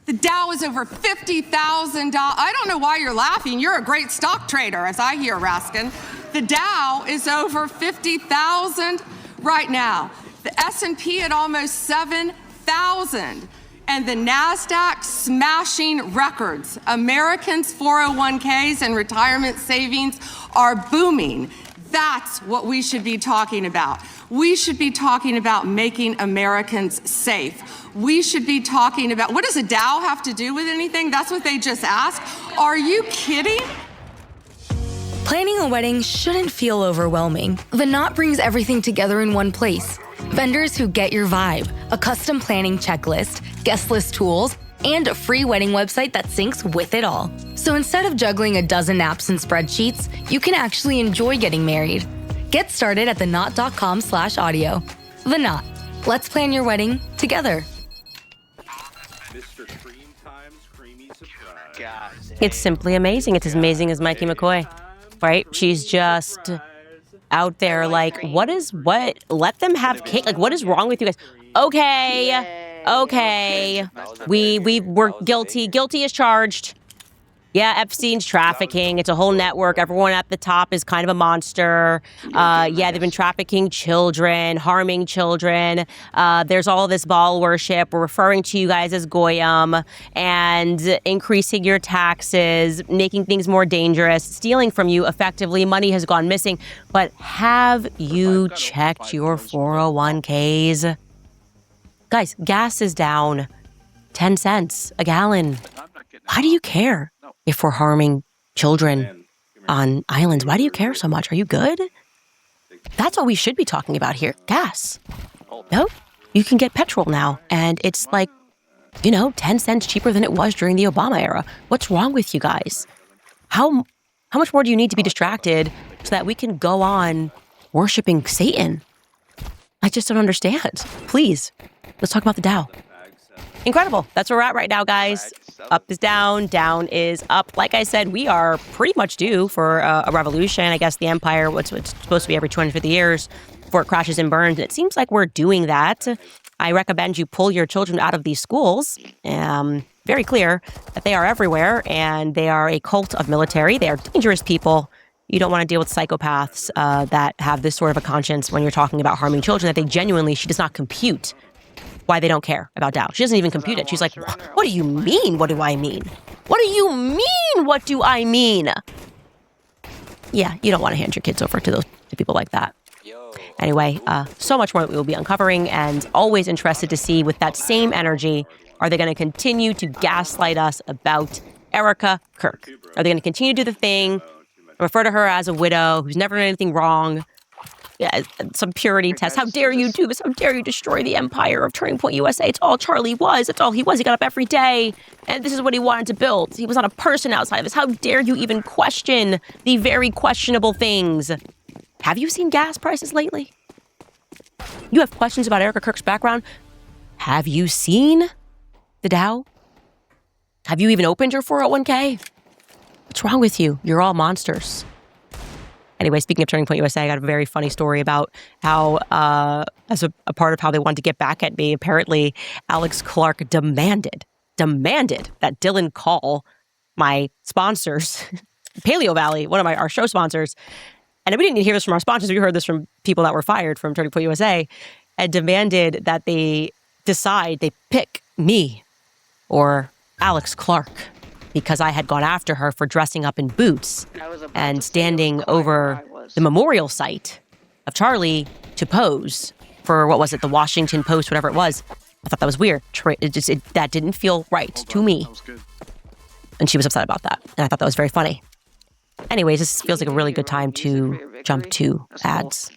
$50,000. I don't know why you're laughing. You're a great stock trader, as I hear, Raskin. The Dow is over 50,000 right now. The S&P at almost 7,000. And the NASDAQ smashing records. Americans' 401ks and retirement savings are booming. That's what we should be talking about. We should be talking about making Americans safe. We should be talking about, what does a Dow have to do with anything? That's what they just asked. Are you kidding? Planning a wedding shouldn't feel overwhelming. The Knot brings everything together in one place. Vendors who get your vibe, a custom planning checklist, guest list tools, and a free wedding website that syncs with it all. So instead of juggling a dozen apps and spreadsheets, you can actually enjoy getting married. Get started at theknot.com/audio. The Knot. Let's plan your wedding together. It's simply amazing. It's as amazing as Mikey McCoy, right? She's just out there like, what? Let them have cake. Like, what is wrong with you guys? Okay. We're guilty. Guilty as charged. Yeah, Epstein's trafficking. It's a whole network. Everyone at the top is kind of a monster. Yeah, they've been trafficking children, harming children. There's all this Baal worship. We're referring to you guys as Goyim and increasing your taxes, making things more dangerous, stealing from you effectively. Money has gone missing. But have you checked your 401ks? Guys, gas is down 10 cents a gallon. Why do you care if we're harming children on islands. Why do you care so much? Are you good? That's all we should be talking about here. Gas. No? You can get petrol now, and it's like, 10 cents cheaper than it was during the Obama era. What's wrong with you guys? How much more do you need to be distracted so that we can go on worshiping Satan? I just don't understand. Please, let's talk about the Dow. Incredible. That's where we're at right now, guys. Up is down, down is up. Like I said, we are pretty much due for a revolution. I guess the empire, it's supposed to be every 250 years before it crashes and burns. It seems like we're doing that. I recommend you pull your children out of these schools. Very clear that they are everywhere, and they are a cult of military. They are dangerous people. You don't want to deal with psychopaths that have this sort of a conscience when you're talking about harming children, that she does not compute why they don't care about Dow. She doesn't even compute it. She's like, what do you mean? What do I mean? What do you mean? What do I mean? Yeah, you don't want to hand your kids over to people like that. Anyway, so much more that we will be uncovering, and always interested to see, with that same energy, are they going to continue to gaslight us about Erika Kirk? Are they going to continue to do the thing, refer to her as a widow who's never done anything wrong? Yeah, some purity test. How dare you do this? How dare you destroy the empire of Turning Point USA? It's all Charlie was. It's all he was. He got up every day, and this is what he wanted to build. He was not a person outside of this. How dare you even question the very questionable things? Have you seen gas prices lately? You have questions about Erika Kirk's background? Have you seen the Dow? Have you even opened your 401k? What's wrong with you? You're all monsters. Anyway, speaking of Turning Point USA, I got a very funny story about how, as a part of how they wanted to get back at me, apparently Alex Clark demanded that Dylan call my sponsors, Paleo Valley, one of our show sponsors. And we didn't hear this from our sponsors. We heard this from people that were fired from Turning Point USA, and demanded that they pick me or Alex Clark, because I had gone after her for dressing up in boots and standing over the memorial site of Charlie to pose for, what was it, the Washington Post, whatever it was. I thought that was weird. That didn't feel right to me. And she was upset about that. And I thought that was very funny. Anyways, this feels like a really good time to jump to ads.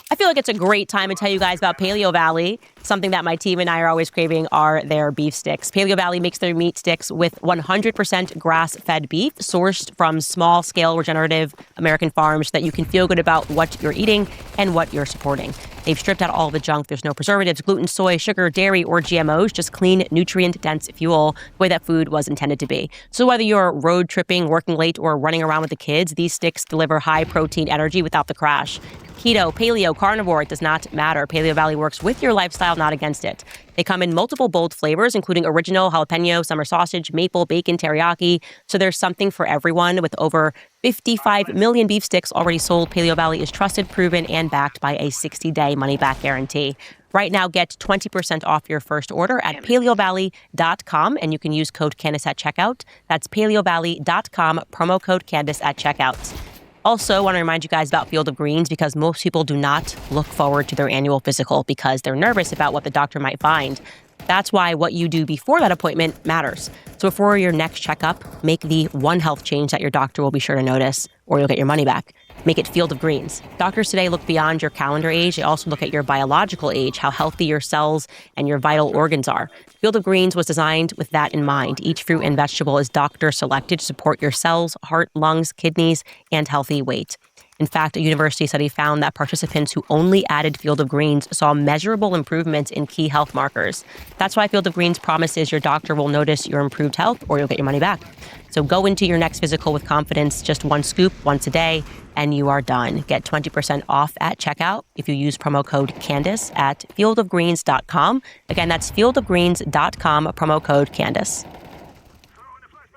I feel like it's a great time to tell you guys about Paleo Valley. Something that my team and I are always craving are their beef sticks. Paleo Valley makes their meat sticks with 100% grass-fed beef sourced from small-scale regenerative American farms, so that you can feel good about what you're eating and what you're supporting. They've stripped out all the junk. There's no preservatives, gluten, soy, sugar, dairy, or GMOs, just clean, nutrient-dense fuel, the way that food was intended to be. So whether you're road tripping, working late, or running around with the kids, these sticks deliver high-protein energy without the crash. Keto, paleo, carnivore, it does not matter. Paleo Valley works with your lifestyle, not against it. They come in multiple bold flavors, including original, jalapeno, summer sausage, maple, bacon, teriyaki. So there's something for everyone. With over 55 million beef sticks already sold, Paleo Valley is trusted, proven, and backed by a 60-day money-back guarantee. Right now, get 20% off your first order at paleovalley.com, and you can use code Candace at checkout. That's paleovalley.com, promo code Candace at checkout. Also, want to remind you guys about Field of Greens, because most people do not look forward to their annual physical because they're nervous about what the doctor might find. That's why what you do before that appointment matters. So before your next checkup, make the one health change that your doctor will be sure to notice, or you'll get your money back. Make it Field of Greens. Doctors today look beyond your calendar age. They also look at your biological age, how healthy your cells and your vital organs are. Field of Greens was designed with that in mind. Each fruit and vegetable is doctor selected to support your cells, heart, lungs, kidneys, and healthy weight. In fact, a university study found that participants who only added Field of Greens saw measurable improvements in key health markers. That's why Field of Greens promises your doctor will notice your improved health, or you'll get your money back. So go into your next physical with confidence, just one scoop once a day, and you are done. Get 20% off at checkout if you use promo code Candace at fieldofgreens.com. Again, that's fieldofgreens.com, promo code Candace.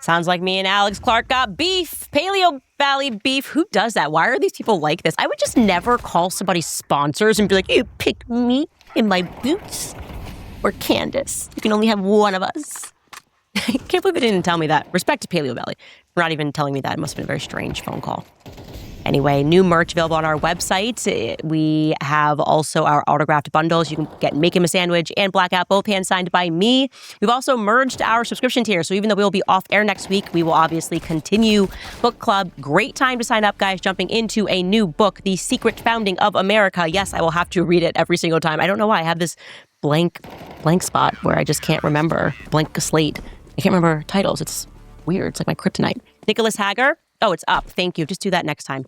Sounds like me and Alex Clark got beef. Paleo Valley beef. Who does that? Why are these people like this? I would just never call somebody sponsors and be like, you pick me in my boots. Or Candace. You can only have one of us. I can't believe they didn't tell me that. Respect to Paleo Valley for not even telling me that. It must have been a very strange phone call. Anyway, new merch available on our website. We have also our autographed bundles. You can get Make Him a Sandwich and Blackout, both hand signed by me. We've also merged our subscription tiers. So even though we will be off air next week, we will obviously continue book club. Great time to sign up, guys. Jumping into a new book, The Secret Founding of America. Yes, I will have to read it every single time. I don't know why I have this blank spot where I just can't remember. Blank slate. I can't remember titles. It's weird. It's like my kryptonite. Nicholas Hager. Oh, it's up. Thank you. Just do that next time.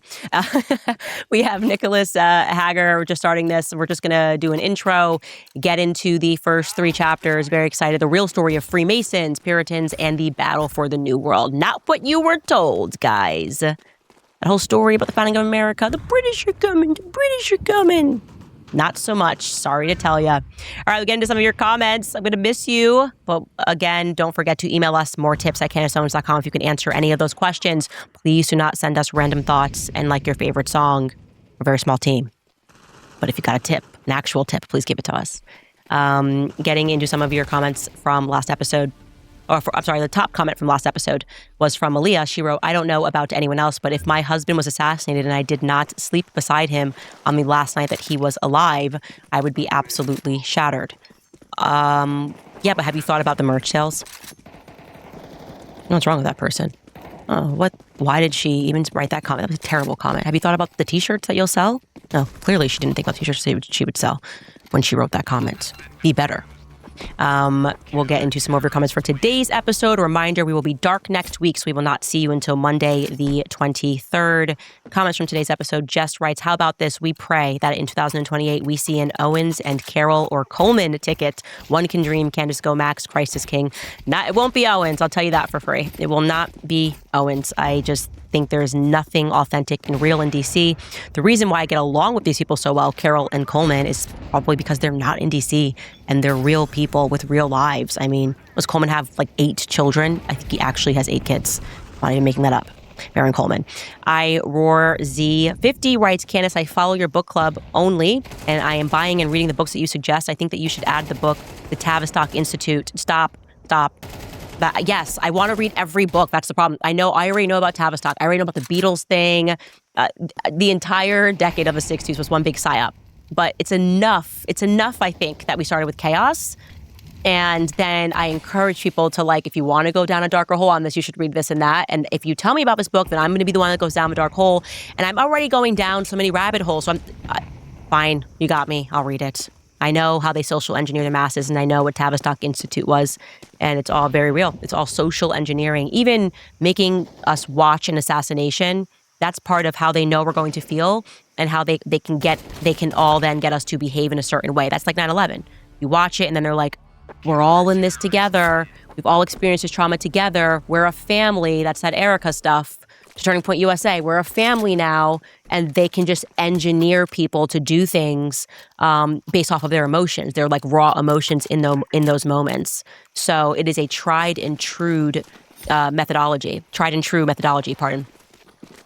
We have Nicholas Hager. We're just starting this. We're just going to do an intro, get into the first 3 chapters. Very excited. The real story of Freemasons, Puritans, and the battle for the New World. Not what you were told, guys. That whole story about the founding of America. The British are coming. The British are coming. Not so much. Sorry to tell you. All right, we'll get into some of your comments. I'm going to miss you. But again, don't forget to email us more tips at CandaceOwens.com if you can answer any of those questions. Please do not send us random thoughts and like your favorite song. We're a very small team. But if you got a tip, an actual tip, please give it to us. Getting into some of your comments from last episode. The top comment from last episode was from Aaliyah. She wrote, I don't know about anyone else, but if my husband was assassinated and I did not sleep beside him on the last night that he was alive, I would be absolutely shattered. Yeah, but have you thought about the merch sales? What's wrong with that person? Oh, why did she even write that comment? That was a terrible comment. Have you thought about the t-shirts that you'll sell? No, clearly she didn't think about t-shirts she would sell when she wrote that comment. Be better. We'll get into some more of your comments for today's episode. A reminder, we will be dark next week, so we will not see you until Monday, the 23rd. Comments from today's episode. Jess writes, how about this? We pray that in 2028, we see an Owens and Carol or Coleman ticket. One can dream, Candace go Max, Christ is King. It won't be Owens, I'll tell you that for free. It will not be Owens. I just think there's nothing authentic and real in DC. The reason why I get along with these people so well, Carol and Coleman, is probably because they're not in DC and they're real people with real lives. I mean, does Coleman have like 8 children? I think he actually has 8 kids. I'm not even making that up. Baron Coleman. I Roar Z50 writes, Candace, I follow your book club only, and I am buying and reading the books that you suggest. I think that you should add the book, The Tavistock Institute. Stop. Yes, I want to read every book. That's the problem. I already know about Tavistock. I already know about the Beatles thing. The entire decade of the 60s was one big psyop. But it's enough. It's enough, I think, that we started with chaos. And then I encourage people to, like, if you want to go down a darker hole on this, you should read this and that. And if you tell me about this book, then I'm going to be the one that goes down a dark hole. And I'm already going down so many rabbit holes. So fine, you got me. I'll read it. I know how they social engineer the masses, and I know what Tavistock Institute was, and it's all very real. It's all social engineering. Even making us watch an assassination, that's part of how they know we're going to feel and how they can all then get us to behave in a certain way. That's like 9/11. You watch it, and then they're like, we're all in this together. We've all experienced this trauma together. We're a family. That's that Erika stuff. Turning Point USA, we're a family now, and they can just engineer people to do things based off of their emotions. They're like raw emotions in those moments. So it is a tried and true methodology.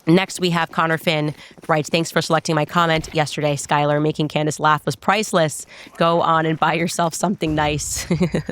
Next, we have Connor Finn writes, thanks for selecting my comment yesterday, Skylar. Making Candace laugh was priceless. Go on and buy yourself something nice.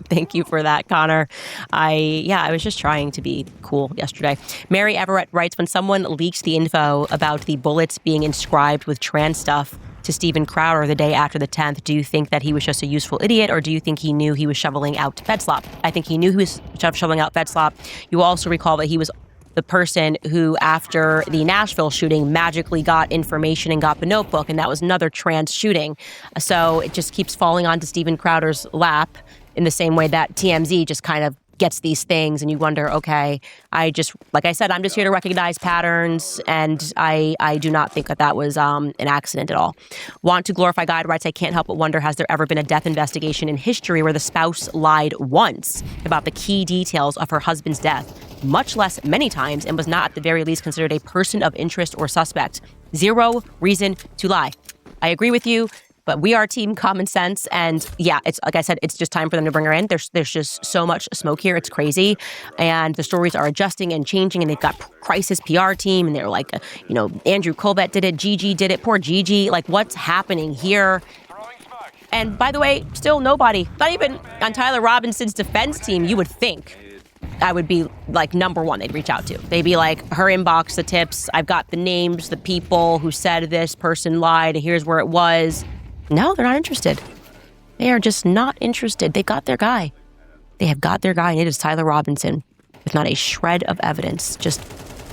Thank you for that, Connor. I was just trying to be cool yesterday. Mary Everett writes, when someone leaks the info about the bullets being inscribed with trans stuff to Steven Crowder the day after the 10th, do you think that he was just a useful idiot, or do you think he knew he was shoveling out FedSlop? I think he knew he was shoveling out FedSlop. You also recall that he was the person who, after the Nashville shooting, magically got information and got the notebook, and that was another trans shooting. So it just keeps falling onto Steven Crowder's lap in the same way that TMZ just kind of gets these things, and you wonder, okay, like I said, I'm just here to recognize patterns, and I do not think that was an accident at all. Want to Glorify God writes, I can't help but wonder, has there ever been a death investigation in history where the spouse lied once about the key details of her husband's death, much less many times, and was not at the very least considered a person of interest or suspect? Zero reason to lie. I agree with you. But we are team common sense, and yeah, it's like I said, it's just time for them to bring her in. There's just so much smoke here, it's crazy, and the stories are adjusting and changing, and they've got crisis PR team, and they're like, Andrew Colbert did it, Gigi did it, poor Gigi, like what's happening here? And by the way, still nobody, not even on Tyler Robinson's defense team, you would think, I would be like number one they'd reach out to. They'd be like, her inbox, the tips, I've got the names, the people who said this person lied, and here's where it was. No, they're not interested. They are just not interested. They got their guy. They have got their guy, and it is Tyler Robinson, with not a shred of evidence. Just,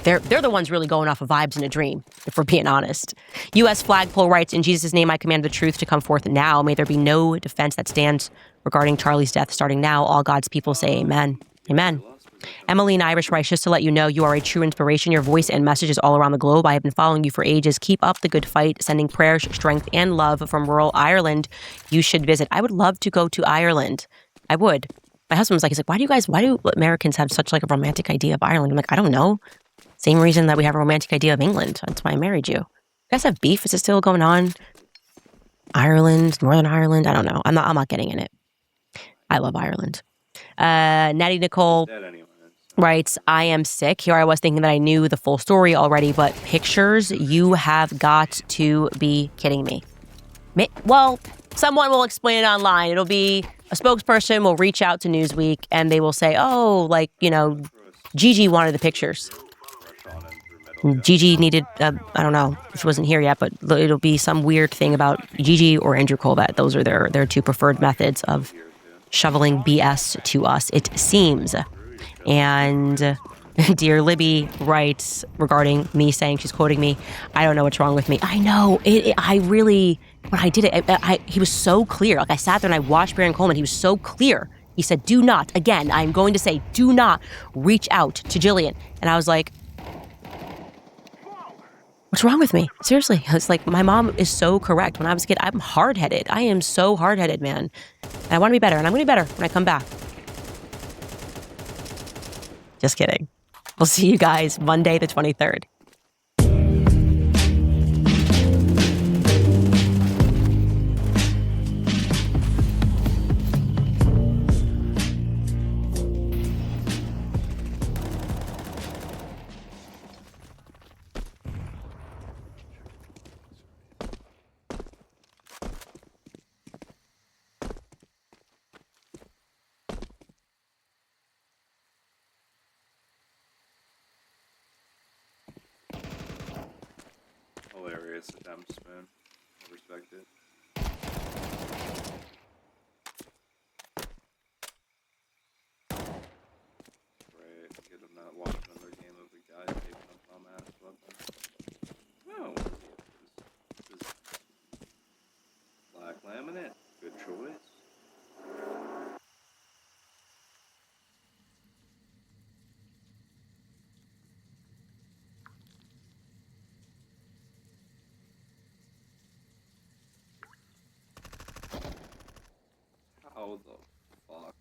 they're the ones really going off of vibes in a dream, if we're being honest. U.S. flagpole writes, in Jesus' name I command the truth to come forth now. May there be no defense that stands regarding Charlie's death starting now. All God's people say amen. Amen. Emmeline Irish writes, just to let you know, you are a true inspiration. Your voice and message is all around the globe. I have been following you for ages. Keep up the good fight, sending prayers, strength, and love from rural Ireland. You should visit. I would love to go to Ireland. I would. My husband was like, he's like, why do Americans have such like a romantic idea of Ireland? I'm like, I don't know. Same reason that we have a romantic idea of England. That's why I married you. You guys have beef? Is it still going on? Ireland, Northern Ireland? I don't know. I'm not getting in it. I love Ireland. Natty Nicole writes, I am sick. Here I was thinking that I knew the full story already, but pictures, you have got to be kidding me. Well, someone will explain it online. It'll be a spokesperson will reach out to Newsweek and they will say, oh, like, you know, Gigi wanted the pictures. Gigi needed, I don't know, she wasn't here yet, but it'll be some weird thing about Gigi or Andrew Colbert. Those are their two preferred methods of shoveling BS to us, it seems. And Dear Libby writes regarding me saying, she's quoting me, I don't know what's wrong with me. I know. I really, when I did it, he was so clear. Like I sat there and I watched Baron Coleman. He was so clear. He said, do not, again, I'm going to say, do not reach out to Jillian. And I was like, what's wrong with me? Seriously. It's like, my mom is so correct. When I was a kid, I'm hard-headed. I am so hard-headed, man. And I want to be better. And I'm going to be better when I come back. Just kidding. We'll see you guys Monday the 23rd. Hilarious attempts, man. I respect it. Right, get him not watching another game of a guy taping a dumbass weapon. No! This is black laminate. Good choice. How the fuck?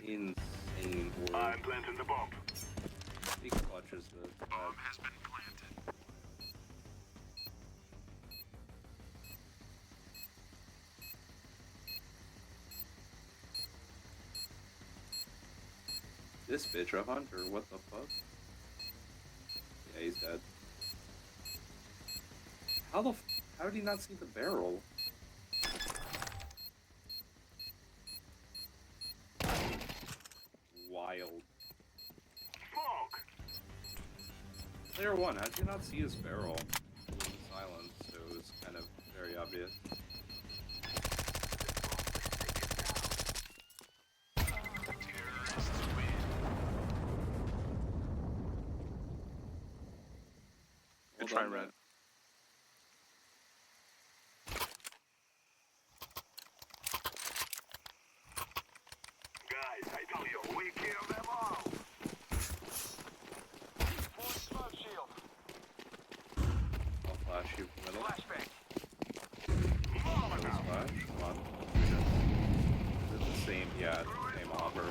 Insane work. I'm planting the bomb. He clutches the bomb has been planted. This bitch a hunter, what the fuck? Yeah, he's dead. How did he not see the barrel? Wild. Fuck! Player 1, how did you not see his barrel? It was silent, so it was kind of very obvious. Good try, Red. Guys, I tell you, we kill them all. Full smoke shield. I'll flash you from the middle. Flashbang. Flash. Come on. It's the same, yeah, same offer.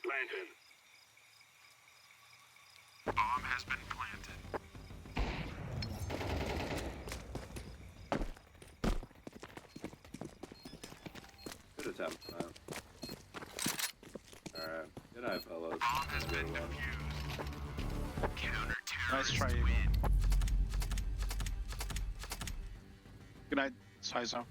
Planted. Bomb has been planted. Good attempt, man. Alright. Good night, fellas. Bomb has been defused. Counter-terrorists Nice try, Eagle. Good night, Sizo.